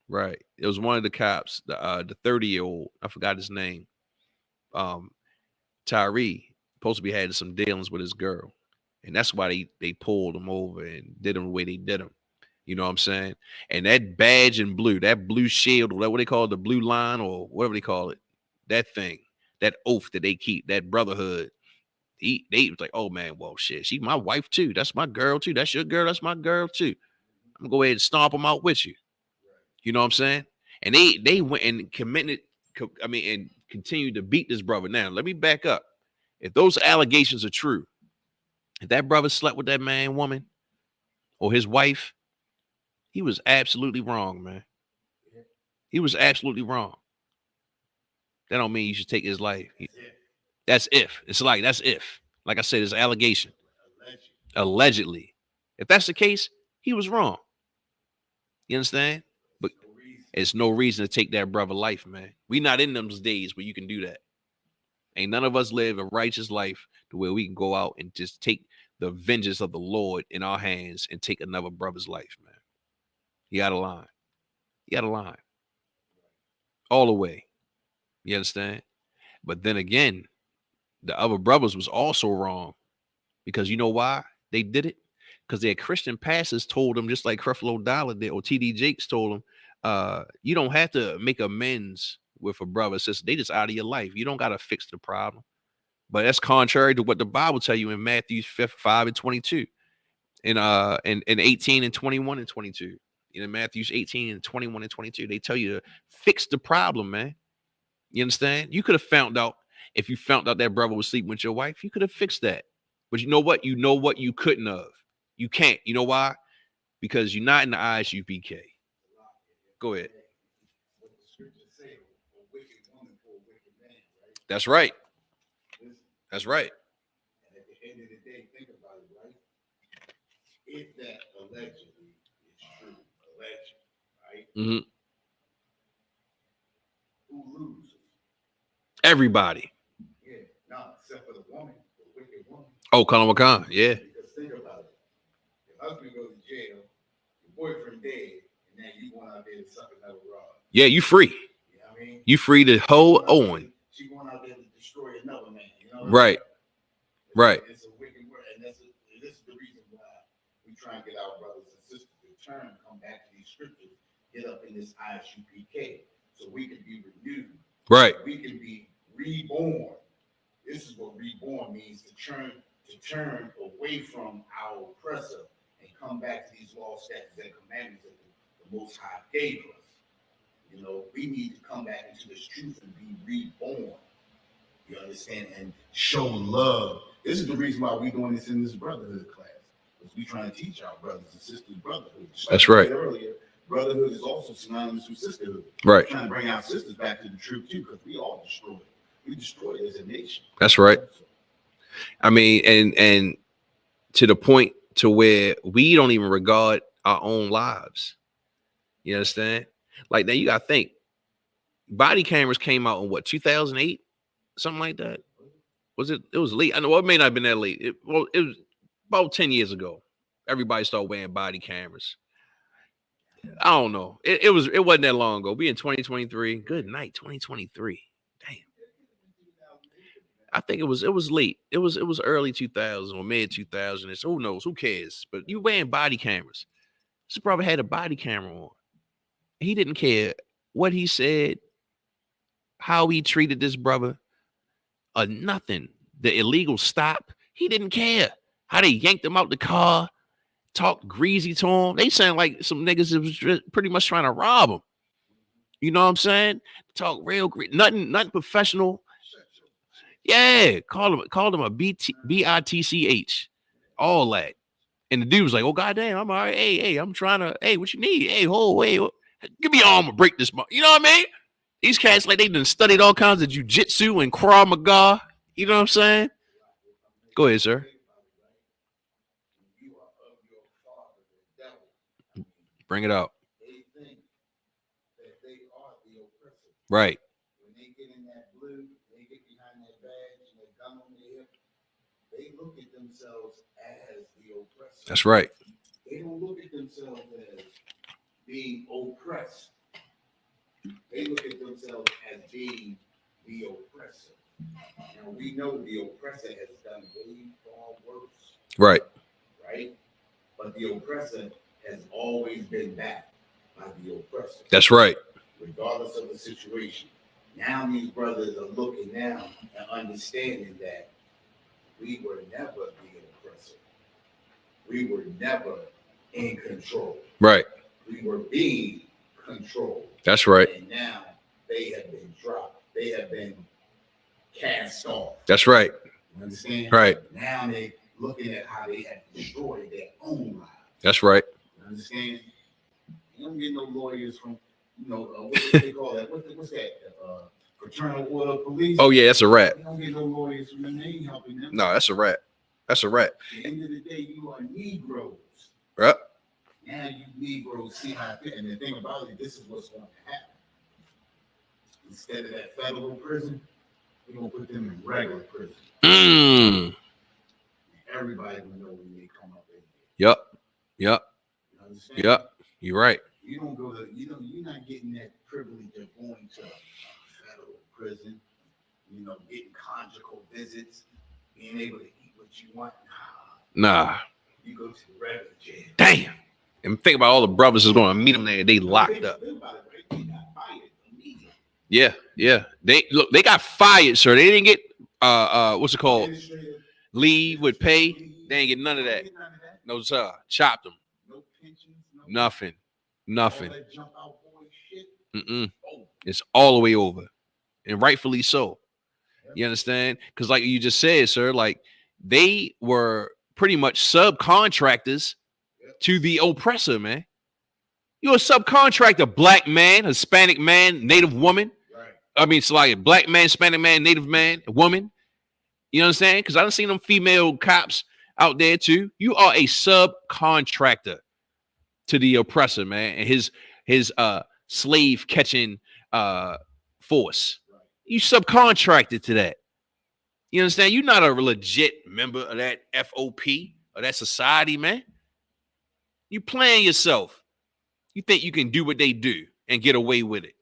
Right. It was one of the cops, the 30-year-old, I forgot his name. Tyree, supposed to be having some dealings with his girl. And that's why they pulled him over and did him the way they did him. You know what I'm saying? And that badge in blue, that blue shield, or what they call it, the blue line, or whatever they call it, that thing, that oath that they keep, that brotherhood. They was like, oh man, well shit, she's my wife too. That's my girl too. That's your girl. That's my girl too. I'm gonna go ahead and stomp them out with you. You know what I'm saying? And they went and and continued to beat this brother. Now, let me back up. If those allegations are true, if that brother slept with that woman, or his wife, he was absolutely wrong, man. He was absolutely wrong. That don't mean you should take his life. That's if. It's like, that's if. Like I said, it's an allegation. Allegedly. If that's the case, he was wrong. You understand? But it's no reason to take that brother life, man. We not in those days where you can do that. Ain't none of us live a righteous life to where we can go out and just take the vengeance of the Lord in our hands and take another brother's life, man. You got a line. You got a line. All the way. You understand? But then again, the other brothers was also wrong. Because you know why they did it? Because their Christian pastors told them, just like Creflo Dollar did, or T.D. Jakes told them, you don't have to make amends with a brother, sister. They just out of your life. You don't got to fix the problem. But that's contrary to what the Bible tell you in Matthew 5 and 22. In 18 and 21 and 22. You You know, Matthew's 18 and 21 and 22. They tell you to fix the problem, man. You understand? You could have found out if you found out that brother was sleeping with your wife. You could have fixed that. But you know what? You know what you couldn't have. You can't. You know why? Because you're not in the ISUPK. Go ahead. That's right. That's right. And at the end of the day, think about it, right? If that allegedly is true, right? Mm-hmm. Who loses? Everybody. Yeah, no, except for the woman, the wicked woman. Oh, Colin McCon, yeah. Because think about it. Your husband goes to jail, your boyfriend dead, and now you going out there to suck another rod. Yeah, you free. You know what I mean? You free to hold on. She going out there to destroy another man. You know right. Right. It's a wicked word, and this is the reason why we try and get our brothers and sisters to turn, come back to these scriptures, get up in this ISUPK, so we can be renewed. Right. So we can be reborn. This is what reborn means, to turn away from our oppressor and come back to these laws, statutes, and commandments that the Most High gave us. You know, we need to come back into this truth and be reborn. You understand? And show love. This is the reason why we're doing this in this brotherhood class. Because we're trying to teach our brothers and sisters brotherhood. That's right. Earlier, brotherhood is also synonymous with sisterhood. Right. We're trying to bring our sisters back to the truth too, because we all destroyed. We destroyed as a nation. That's right. I mean, and to the point to where we don't even regard our own lives. You understand? Like, now you got to think. Body cameras came out in what, 2008? Something like that. Was it? It was late. I know, well, it may not have been that late. It was about 10 years ago. Everybody started wearing body cameras. I don't know. It wasn't that long ago. We in 2023. Good night, 2023. Damn. I think it was late. It was early 2000s or mid 2000s. Who knows? Who cares? But you wearing body cameras. This brother had a body camera on. He didn't care what he said, how he treated this brother, or nothing. The illegal stop, he didn't care. How they yanked him out the car, talked greasy to him. They sound like some niggas that was pretty much trying to rob him. You know what I'm saying? Talk real greasy, nothing professional. Yeah, called him a BITCH, all that. And the dude was like, "Oh goddamn, I'm all right. Hey, I'm trying to. Hey, what you need? Hey, give me your arm and break this. You know what I mean? These cats like they done studied all kinds of jujitsu and Krav Maga. You know what I'm saying? Go ahead, sir. Bring it out. Right. When they get in that blue, they get behind that badge and they gun on their hip, they look at themselves as the oppressor. That's right. They don't look at themselves as being oppressed. They look at themselves as being the oppressor. Now we know the oppressor has done way far worse. Right. Right? But the oppressor has always been backed by the oppressor. That's right. Regardless of the situation. Now these brothers are looking now and understanding that we were never the oppressor. We were never in control. Right. We were being controlled. That's right. And now they have been dropped. They have been cast off. That's right. You understand? Right. Now they're looking at how they have destroyed their own lives. That's right. You understand? You don't get no lawyers from, what do they call that? What's that? Fraternal order police? Oh, yeah, that's a rat. You don't get no lawyers from them. They ain't helping them. No, that's a rat. That's a rat. At the end of the day, you are Negroes. Right. Now you Negroes see how it, and the thing about it, this is what's going to happen. Instead of that federal prison, we're going to put them in regular prison. Everybody will know when they come up in here. Yep. You understand? Yep. You're right. You don't go to, you're not getting that privilege of going to federal prison, getting conjugal visits, being able to eat what you want. Nah. You go to the regular jail. Damn. And think about all the brothers who's going to meet them there. They locked up. They got fired immediately. Yeah. They got fired, sir. They didn't get what's it called? Leave with pay. They ain't get none of that. No, sir. Chopped them. No pensions. Nothing. Nothing. All that jump out boy shit. It's all the way over, and rightfully so. You understand? Because like you just said, sir, like they were pretty much subcontractors to the oppressor, man. You're a subcontractor, black man, Hispanic man, Native woman. Right. I mean, it's like black man, Hispanic man, Native man, woman. You understand? Because I done seen them female cops out there too. You are a subcontractor to the oppressor, man, and his slave catching force. Right. You subcontracted to that. You understand? You're not a legit member of that FOP or that society, man. You playing yourself. You think you can do what they do and get away with it.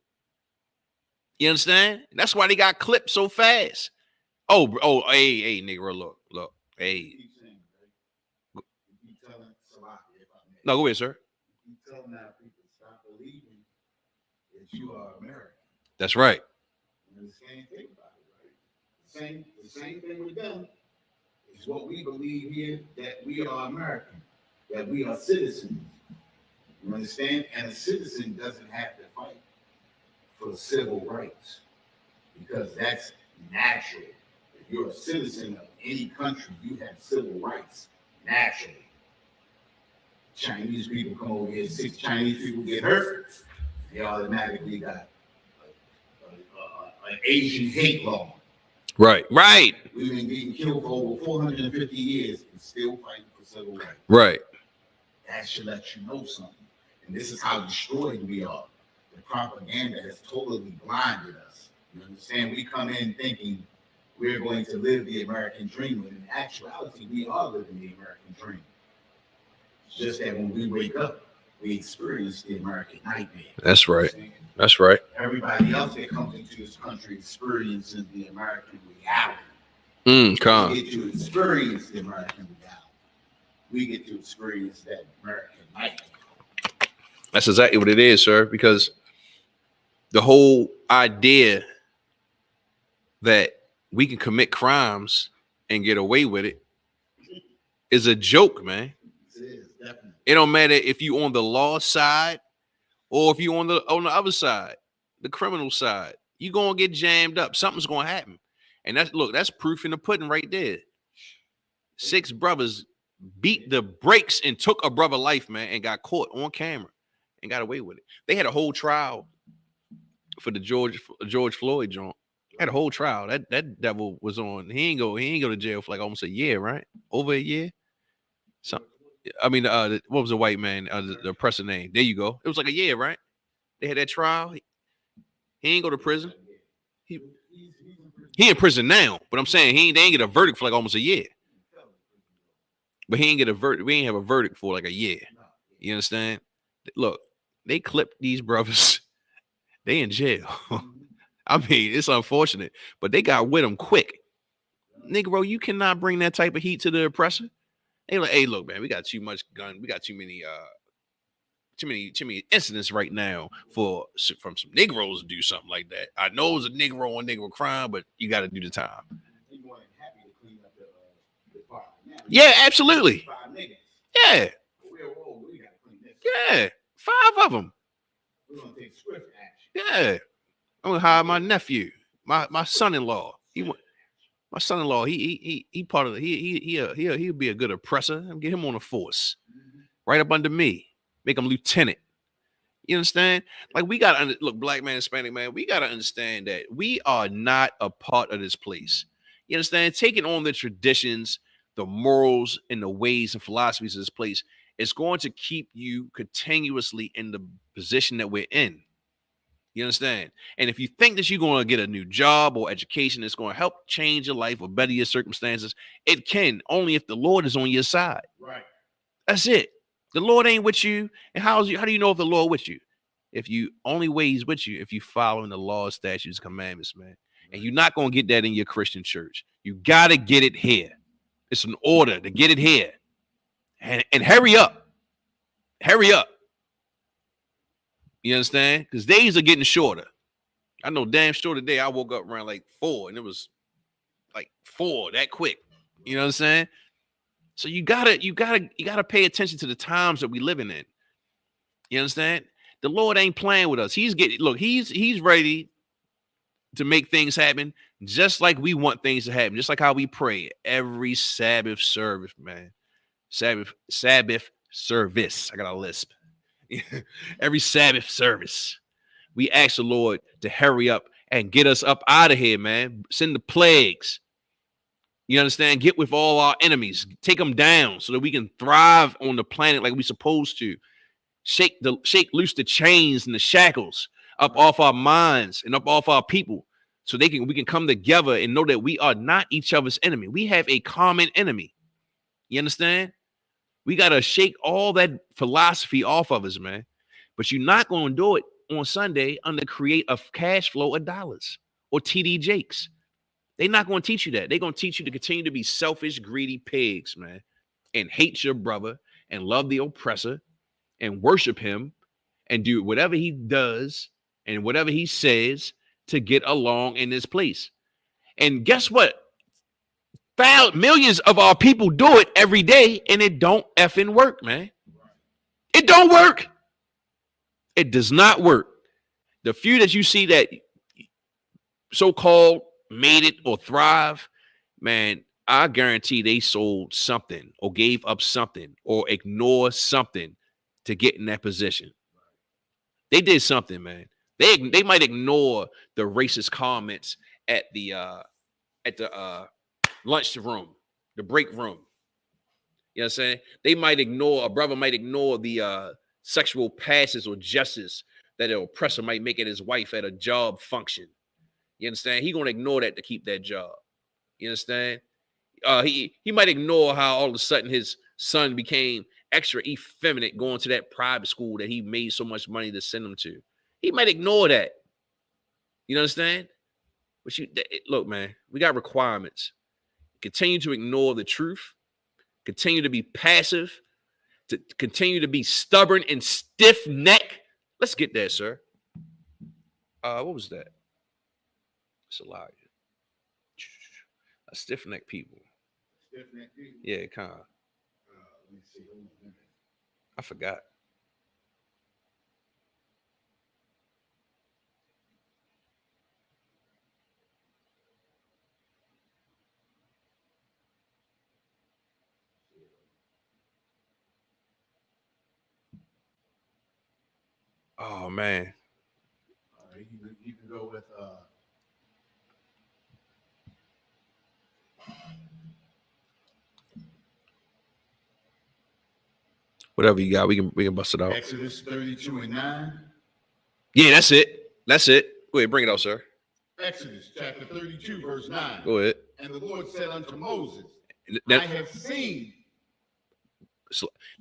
You understand? That's why they got clipped so fast. Hey, nigga, look, hey. No, go ahead, sir. You tell now people stop believing that you are American. That's right. You understand? Think about it, right? The same thing with them is what we believe here, that we are American, that we are citizens. You understand? And a citizen doesn't have to fight for civil rights because that's natural. If you're a citizen of any country, you have civil rights naturally. Chinese people come over here, 6 Chinese people get hurt, they automatically got an Asian hate law. Right. We've been getting killed for over 450 years and still fighting for civil rights. Right. That should let you know something. And this is how destroyed we are. The propaganda has totally blinded us. You understand? We come in thinking we're going to live the American dream, when in actuality, we are living the American dream. It's just that when we wake up, we experience the American nightmare. That's right. That's right. Everybody else that comes into this country experiences the American reality. We get to experience the American reality. We get to experience that American nightmare. That's exactly what it is, sir, because the whole idea that we can commit crimes and get away with it is a joke, man. It is, definitely. It don't matter if you on the law side or if you on the other side, the criminal side. You gonna get jammed up. Something's gonna happen. And that's proof in the pudding right there. 6 brothers beat the brakes and took a brother life, man, and got caught on camera and got away with it. They had a whole trial for the George Floyd joint. Had a whole trial. That devil was on. He ain't go to jail for like almost a year, right? Over a year. What was the white man? The oppressor name. There you go. It was like a year, right? They had that trial. He ain't go to prison. He in prison now, but I'm saying they ain't get a verdict for like almost a year. But he ain't get a verdict. We ain't have a verdict for like a year. You understand? Look, they clipped these brothers. They in jail. I mean, it's unfortunate, but they got with them quick. Negro, you cannot bring that type of heat to the oppressor. They like, hey, look, man, we got too much gun. We got too many incidents right now from some Negroes to do something like that. I know it's a Negro on Negro crime, but you got to do the time. Yeah, absolutely. Yeah. Yeah. 5 of them. We're gonna take swift action. Yeah. I'm gonna hire my nephew, my son-in-law. My son-in-law. He part of the he'll be a good oppressor. I'm get him on the force, right up under me. Make him lieutenant. You understand? Like we gotta look, black man, Hispanic man. We gotta understand that we are not a part of this place. You understand? Taking on the traditions, the morals, and the ways and philosophies of this place is going to keep you continuously in the position that we're in. You understand? And if you think that you're going to get a new job or education that's going to help change your life or better your circumstances, it can only if the Lord is on your side. Right. That's it. The Lord ain't with you. And how do you know if the Lord with you? If you only way he's with you, if you following the laws, statutes, commandments, man. And you're not going to get that in your Christian church. You got to get it here. It's an order to get it here. And hurry up. Hurry up. You understand? Because days are getting shorter. I know damn sure today I woke up around like 4 and it was like 4 that quick. You know what I'm saying? So you gotta pay attention to the times that we living in. You understand? The Lord ain't playing with us. He's ready to make things happen just like we want things to happen, just like how we pray every Sabbath service, man. Sabbath service. I got a lisp. Every Sabbath service. We ask the Lord to hurry up and get us up out of here, man. Send the plagues. You understand? Get with all our enemies. Take them down so that we can thrive on the planet like we're supposed to. Shake loose the chains and the shackles up off our minds and up off our people so we can come together and know that we are not each other's enemy. We have a common enemy. You understand? We got to shake all that philosophy off of us, man. But you're not going to do it on Sunday under create a cash flow of dollars or TD Jakes. They're not going to teach you that. They're going to teach you to continue to be selfish, greedy pigs, man, and hate your brother and love the oppressor and worship him and do whatever he does and whatever he says to get along in this place. And guess what? Millions of our people do it every day, and it don't effing work, man. It don't work. It does not work. The few that you see that so-called made it or thrive, man, I guarantee they sold something or gave up something or ignored something to get in that position. They did something, man. They might ignore the racist comments at the lunch room, the break room. You know what I'm saying? A brother might ignore the sexual passes or gestures that an oppressor might make at his wife at a job function. You understand? He gonna ignore that to keep that job. You understand? He might ignore how all of a sudden his son became extra effeminate going to that private school that he made so much money to send him to. He might ignore that. You understand? But look, man, we got requirements. Continue to ignore the truth. Continue to be passive. To continue to be stubborn and stiff neck. Let's get there, sir. What was that? It's a lie. A stiff neck people. Stiff neck people? Yeah, kind of. Let me see. I forgot. Oh man. You can go with whatever you got, we can bust it out. Exodus 32:9. Yeah, that's it. Go ahead, bring it out, sir. Exodus chapter 32, verse 9. Go ahead. And the Lord said unto Moses, I have seen.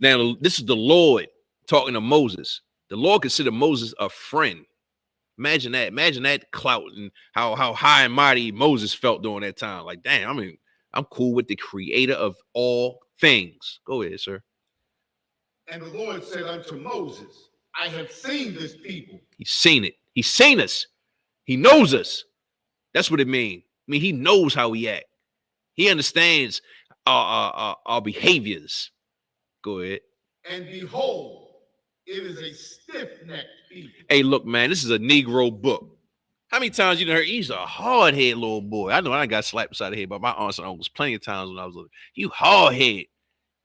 Now, this is the Lord talking to Moses. The Lord considered Moses a friend. Imagine that. Imagine that clout and how high and mighty Moses felt during that time. Like, damn, I'm cool with the creator of all things. Go ahead, sir. And the Lord said unto Moses, I have seen this people. He's seen it. He's seen us. He knows us. That's what it means. I mean, he knows how we act. He understands our behaviors. Go ahead. And behold, it is a stiff-necked people. Hey, look, man, this is a Negro book. How many times you heard he's a hard-head little boy? I know I got slapped beside the head by my aunts and uncles plenty of times when I was little. You hard-head,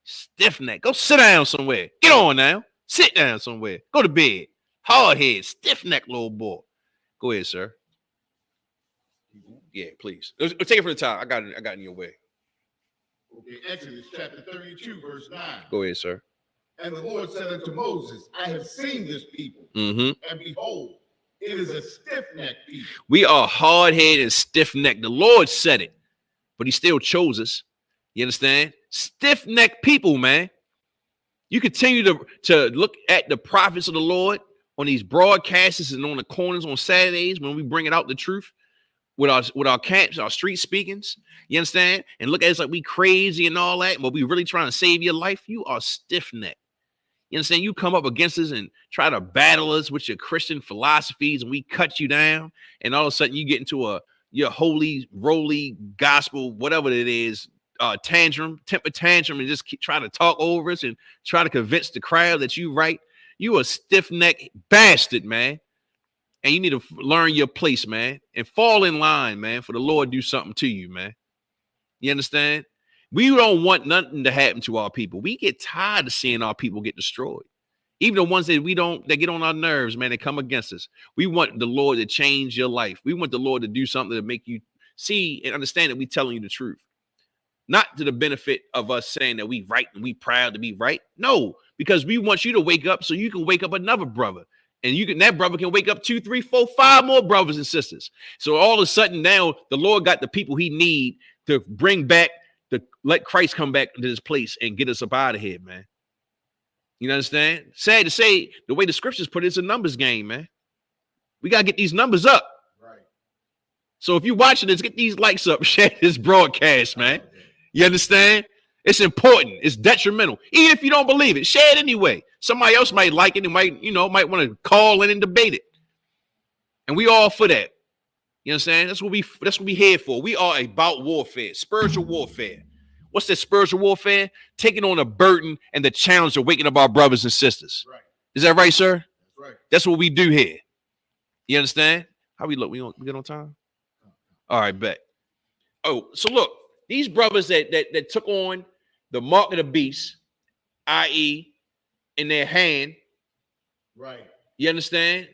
stiff-neck. Go sit down somewhere. Get on now. Sit down somewhere. Go to bed. Hard-head, stiff-neck little boy. Go ahead, sir. Yeah, please. Take it from the top. I got in your way. Okay, Exodus chapter 32, verse 9. Go ahead, sir. And the Lord said unto Moses, I have seen this people, and behold, it is a stiff-necked people. We are hard-headed and stiff-necked. The Lord said it, but he still chose us. You understand? Stiff-necked people, man. You continue to look at the prophets of the Lord on these broadcasts and on the corners on Saturdays when we bring it out the truth with our camps, our street speakings. You understand? And look at us like we crazy and all that, but we really trying to save your life. You are stiff-necked. You understand? You come up against us and try to battle us with your Christian philosophies, and we cut you down. And all of a sudden, you get into your holy, roly gospel, whatever it is, temper tantrum, and just try to talk over us and try to convince the crowd that you right. You a stiff-necked bastard, man. And you need to learn your place, man, and fall in line, man, for the Lord to do something to you, man. You understand? We don't want nothing to happen to our people. We get tired of seeing our people get destroyed. Even the ones that that get on our nerves, man, they come against us. We want the Lord to change your life. We want the Lord to do something to make you see and understand that we're telling you the truth. Not to the benefit of us saying that we right and we proud to be right. No, because we want you to wake up so you can wake up another brother. And that brother can wake up 2, 3, 4, 5 more brothers and sisters. So all of a sudden now the Lord got the people he need to bring back, to let Christ come back into this place and get us up out of here, man. You understand? Sad to say, the way the scriptures put it, it's a numbers game, man. We got to get these numbers up. Right. So if you're watching this, get these likes up, share this broadcast, man. You understand? It's important. It's detrimental. Even if you don't believe it, share it anyway. Somebody else might like it and might want to call in and debate it. And we all for that. You understand? That's what we here for. We are about warfare, spiritual warfare. What's that spiritual warfare? Taking on a burden and the challenge of waking up our brothers and sisters. Right. Is that right, sir? That's right. That's what we do here. You understand? How we look? We get on time? All right, bet. Oh, so look, these brothers that took on the mark of the beast, i.e., in their hand. Right. You understand?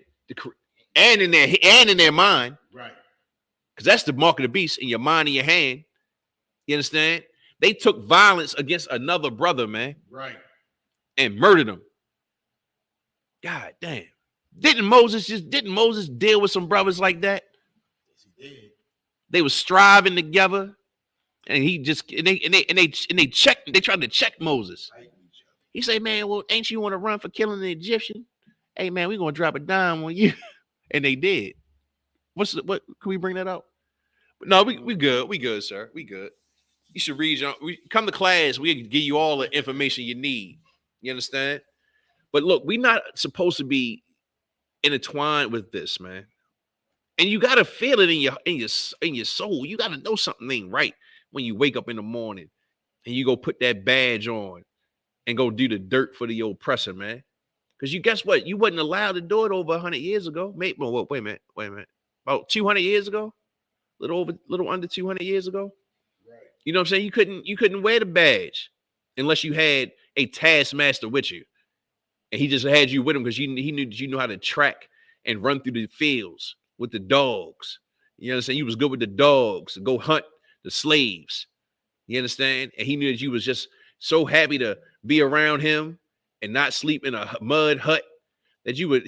And in their mind. Right. Because that's the mark of the beast, in your mind and your hand. You understand? They took violence against another brother, man. Right. And murdered him. God damn. Didn't Moses deal with some brothers like that? Yes, he did. They were striving together, and they tried to check Moses. He said, man, well, ain't you want to run for killing the Egyptian? Hey man, we're gonna drop a dime on you. And they did. What can we bring that out? No, we good. We good, sir. We good. You should read come to class. We give you all the information you need. You understand? But look, we're not supposed to be intertwined with this, man. And you gotta feel it in your soul. You gotta know something ain't right when you wake up in the morning and you go put that badge on and go do the dirt for the oppressor, man. Because you guess what? You wasn't allowed to do it over 100 years ago. Maybe, well, wait a minute. About 200 years ago, little under 200 years ago. Right. You know what I'm saying? You couldn't wear the badge unless you had a taskmaster with you, and he just had you with him because he knew that you know how to track and run through the fields with the dogs. You understand? You was good with the dogs, go hunt the slaves. You understand? And he knew that you was just so happy to be around him and not sleep in a mud hut that he knew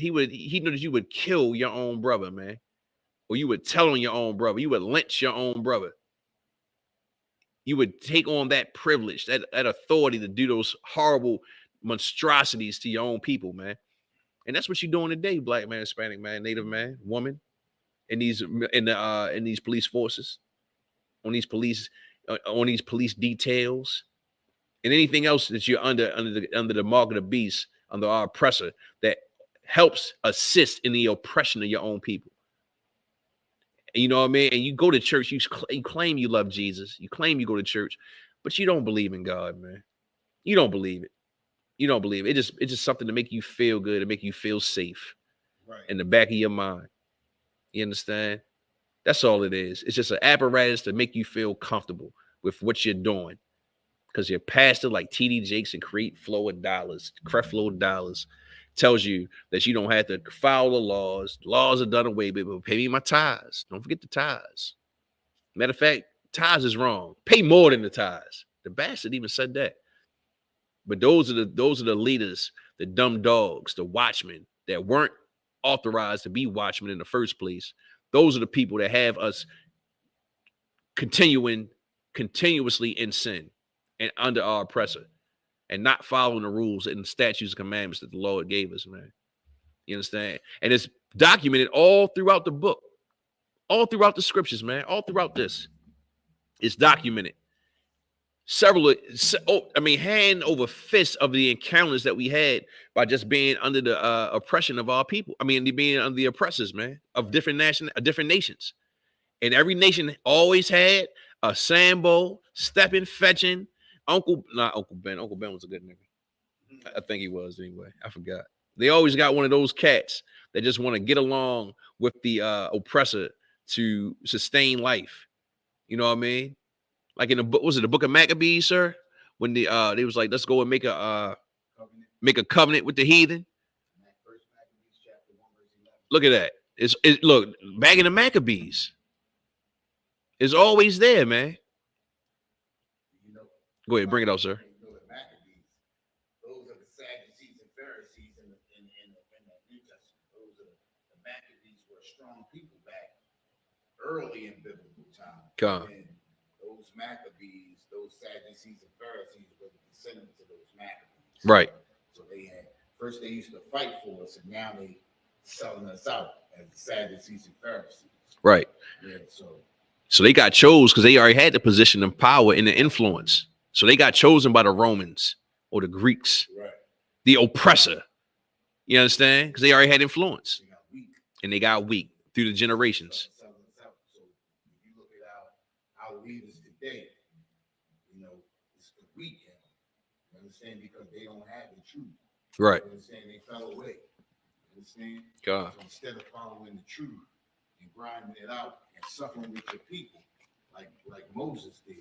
that you would kill your own brother, man. Or you would tell on your own brother. You would lynch your own brother. You would take on that privilege, that authority to do those horrible monstrosities to your own people, man. And that's what you're doing today, black man, Hispanic man, Native man, woman, in these police forces, on these police details, and anything else that you're under the mark of the beast, under our oppressor, that helps assist in the oppression of your own people. And you know what I mean? And you go to church, you claim you love Jesus, you claim you go to church, but you don't believe in God, man. You don't believe it. You don't believe it. It's just something to make you feel good, to make you feel safe, right, in the back of your mind. You understand? That's all it is. It's just an apparatus to make you feel comfortable with what you're doing. Because your pastor, like TD Jakes and Creflo Dollars, tells you that you don't have to follow the laws. Laws are done away with, but pay me my tithes. Don't forget the tithes. Matter of fact, tithes is wrong. Pay more than the tithes. The bastard even said that. But those are the leaders, the dumb dogs, the watchmen that weren't authorized to be watchmen in the first place. Those are the people that have us continuously in sin and under our oppressor and not following the rules and statutes and commandments that the Lord gave us, man. You understand? And it's documented all throughout the book, all throughout the scriptures, man, all throughout this. It's documented. Hand over fist of the encounters that we had by just being under the oppression of our people. Being under the oppressors, man, of different nations. And every nation always had a Sambo, stepping, fetching, not Uncle Ben. Uncle Ben was a good nigga. I think he was anyway. I forgot. They always got one of those cats that just want to get along with the oppressor to sustain life. You know what I mean? Like in the book, was it the Book of Maccabees, sir? When they was like, let's go and make a covenant with the heathen. Look at that. Look back in the Maccabees. It's always there, man. Go ahead, bring it out, sir. Those are the Sadducees and Pharisees in the New Testament. Those are the Maccabees were strong people back early in biblical time. And those Maccabees, those Sadducees and Pharisees were the descendants of those Maccabees. Right. So they used to fight for us, and now they selling us out as the Sadducees and Pharisees. Right. Yeah. So they got chose because they already had the position of power and the influence. So they got chosen by the Romans or the Greeks, right. The oppressor. You understand? Because they already had influence, and they got weak through the generations. So you look at our leaders today, it's the weak. You understand? Because they don't have the truth. Right. You understand? They fell away. You understand? God. So instead of following the truth and grinding it out and suffering with your people, like Moses did,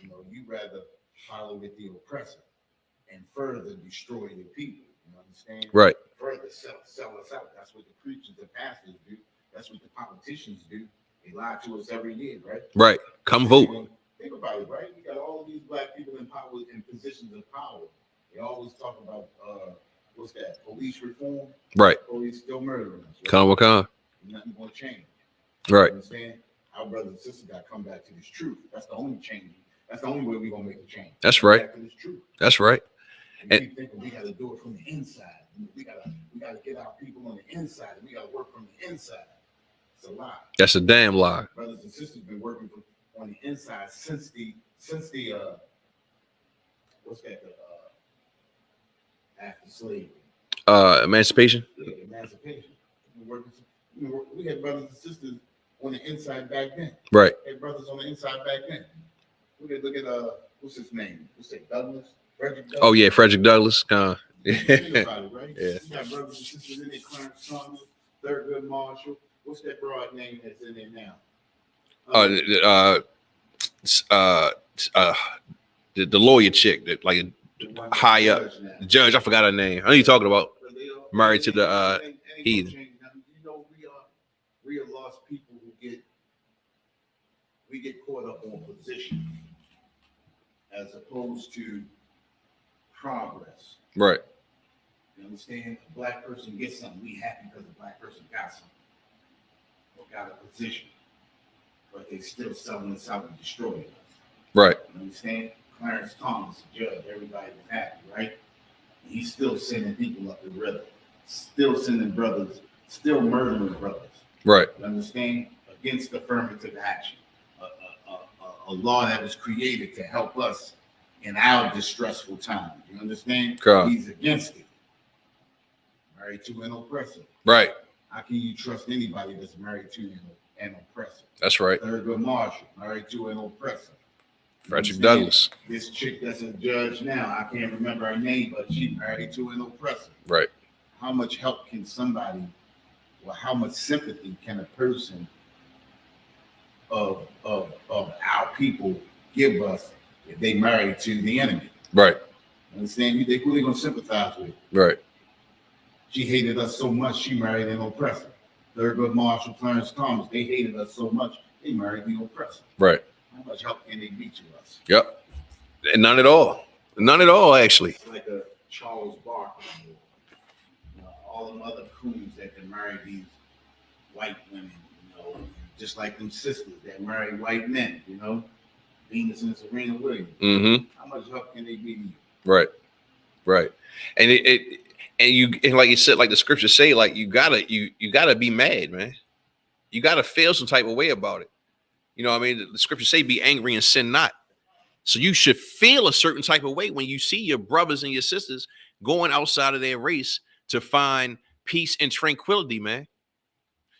you rather follow with the oppressor and further destroy your people. You understand? Right. Further sell us out. That's what the preachers and pastors do. That's what the politicians do. They lie to us every year, right? Right. Come vote. Think about it, right? You got all of these black people in power, in positions of power. They always talk about what's that? Police reform. Right. Police still murdering us. Right? Come. Nothing gonna change. Right. You understand? Our brothers and sisters got to come back to this truth. That's the only change. That's the only way we're gonna make a change. That's right. Back to this truth. That's right. And we think we got to do it from the inside. We gotta get our people on the inside. We gotta work from the inside. It's a lie. That's a damn lie. Brothers and sisters been working on the inside since the what's that? After slavery. Emancipation. Yeah, emancipation. We had brothers and sisters on the inside back then. Right. We had brothers on the inside back then. Look at what's his name? What's that? Douglas. Frederick Douglass. Oh yeah, Frederick Douglass. Think about it, right? Yeah. You got brothers and sisters in there, Clarence Thomas, Thurgood Marshall. What's that broad name that's in there now? The lawyer chick that like high up, the judge. I forgot her name. I know you're talking about. Married to the heathen. We are lost people who get caught up on position as opposed to progress. Right. You understand? A black person gets something, we happy because a black person got something or got a position, but they still selling us out and destroying us. Right. You understand? Clarence Thomas, the judge, everybody was happy, right? And he's still sending people up the river, still sending brothers, still murdering brothers. Right. You understand? Against affirmative action, a law that was created to help us in our distressful time. You understand? God. He's against it. Married to an oppressor. Right. How can you trust anybody that's married to an oppressor? That's right. Thurgood Marshall, married to an oppressor. Frederick Douglass. This chick that's a judge now, I can't remember her name, but she married to an oppressor. Right. How much help can somebody, or how much sympathy can a person of our people give us if they married to the enemy? Right. Understand? Who they gonna sympathize with? Right. She hated us so much, she married an oppressor. Thurgood Marshall, Clarence Thomas, they hated us so much, they married the oppressor. Right. How much help can they be to us? Yep. And none at all. None at all, actually. It's like a Charles Barkley, all them other coons that can marry these white women, just like them sisters that marry white men, Venus and Serena Williams. Mm-hmm. How much help can they be to you? Right. Right. And and like you said, like the scriptures say, like you gotta be mad, man. You gotta feel some type of way about it. You know what I mean? The scriptures say be angry and sin not. So you should feel a certain type of way when you see your brothers and your sisters going outside of their race to find peace and tranquility, man.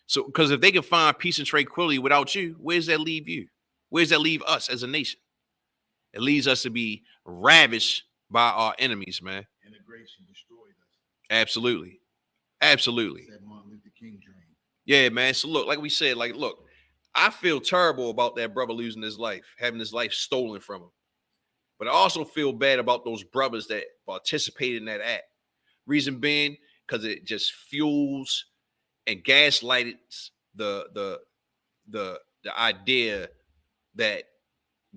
So, because if they can find peace and tranquility without you, where does that leave you? Where does that leave us as a nation? It leads us to be ravished by our enemies, man. Integration destroyed us. Absolutely. Absolutely. That Martin Luther King dream. Yeah, man. So look, like we said, like, look, I feel terrible about that brother losing his life, having his life stolen from him. But I also feel bad about those brothers that participated in that act. Reason being, because it just fuels and gaslights the idea that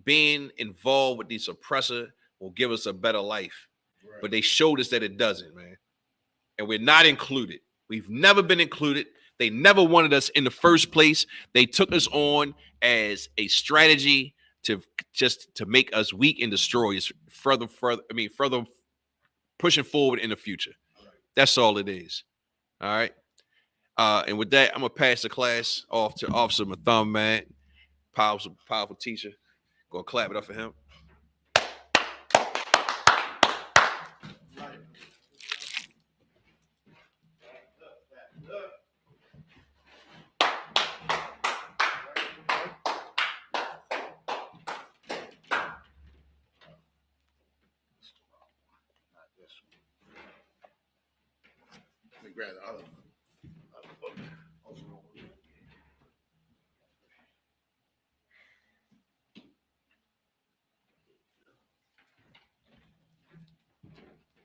being involved with the suppressor will give us a better life. Right. But they showed us that it doesn't, man. And we're not included. We've never been included. They never wanted us in the first place. They took us on as a strategy to just to make us weak and destroy us further pushing forward in the future. That's all it is. All right. And with that, I'm gonna pass the class off to Officer Matham, man. Powerful teacher. Gonna clap it up for him. Let me grab the other one.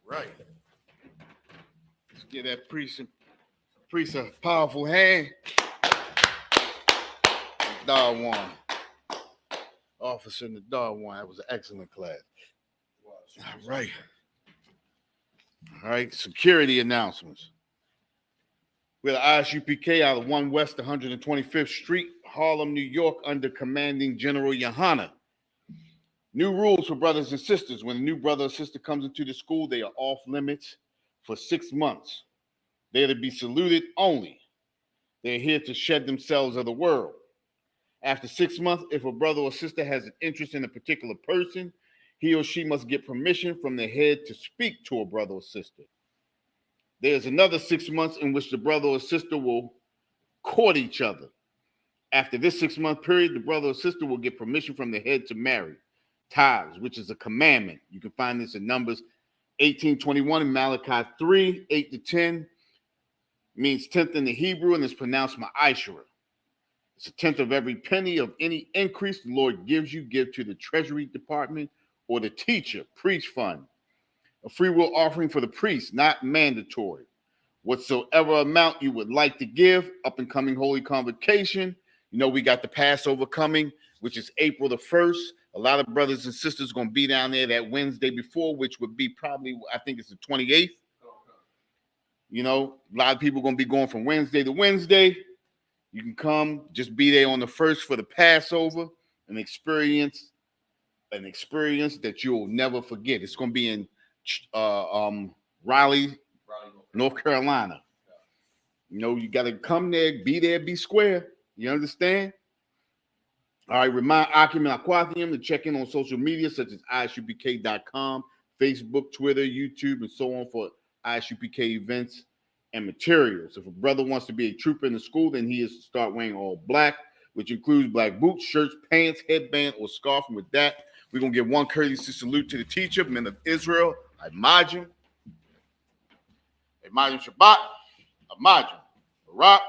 Right. Let's give that priest a powerful hand. Dog one. Officer in the dog one. That was an excellent class. All right. All right. Security announcements. We're the ISUPK out of 1 West 125th Street, Harlem, New York, under Commanding General Yohana. New rules for brothers and sisters. When a new brother or sister comes into the school, they are off limits for 6 months. They are to be saluted only. They're here to shed themselves of the world. After 6 months, if a brother or sister has an interest in a particular person, he or she must get permission from the head to speak to a brother or sister. There's another 6 months in which the brother or sister will court each other. After this 6-month period, the brother or sister will get permission from the head to marry. Tithes, which is a commandment. You can find this in Numbers 18:21 and Malachi 3:8-10. Means tenth in the Hebrew and is pronounced ma'ashra. It's a tenth of every penny of any increase the Lord gives you, give to the Treasury Department or the teacher, priest fund. A free will offering for the priest, not mandatory. Whatsoever amount you would like to give, up and coming Holy Convocation. You know, we got the Passover coming, which is April the 1st. A lot of brothers and sisters going to be down there that Wednesday before, which would be probably, I think it's the 28th. You know, a lot of people going to be going from Wednesday to Wednesday. You can come, just be there on the 1st for the Passover and experience that you'll never forget. It's going to be in Raleigh, North Carolina. You know, you got to come there, be square. You understand? All right, remind Akim and Aquathium to check in on social media such as ISUPK.com, Facebook, Twitter, YouTube, and so on for ISUPK events and materials. If a brother wants to be a trooper in the school, then he is to start wearing all black, which includes black boots, shirts, pants, headband, or scarf. And with that, we're going to give one courtesy salute to the teacher, men of Israel, Imagine Shabbat, Imagine, Barak,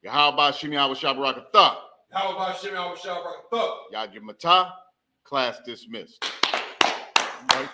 Yahweh Shimi Shabarakatah. How about Shimmy Yad Mata, class dismissed. Right.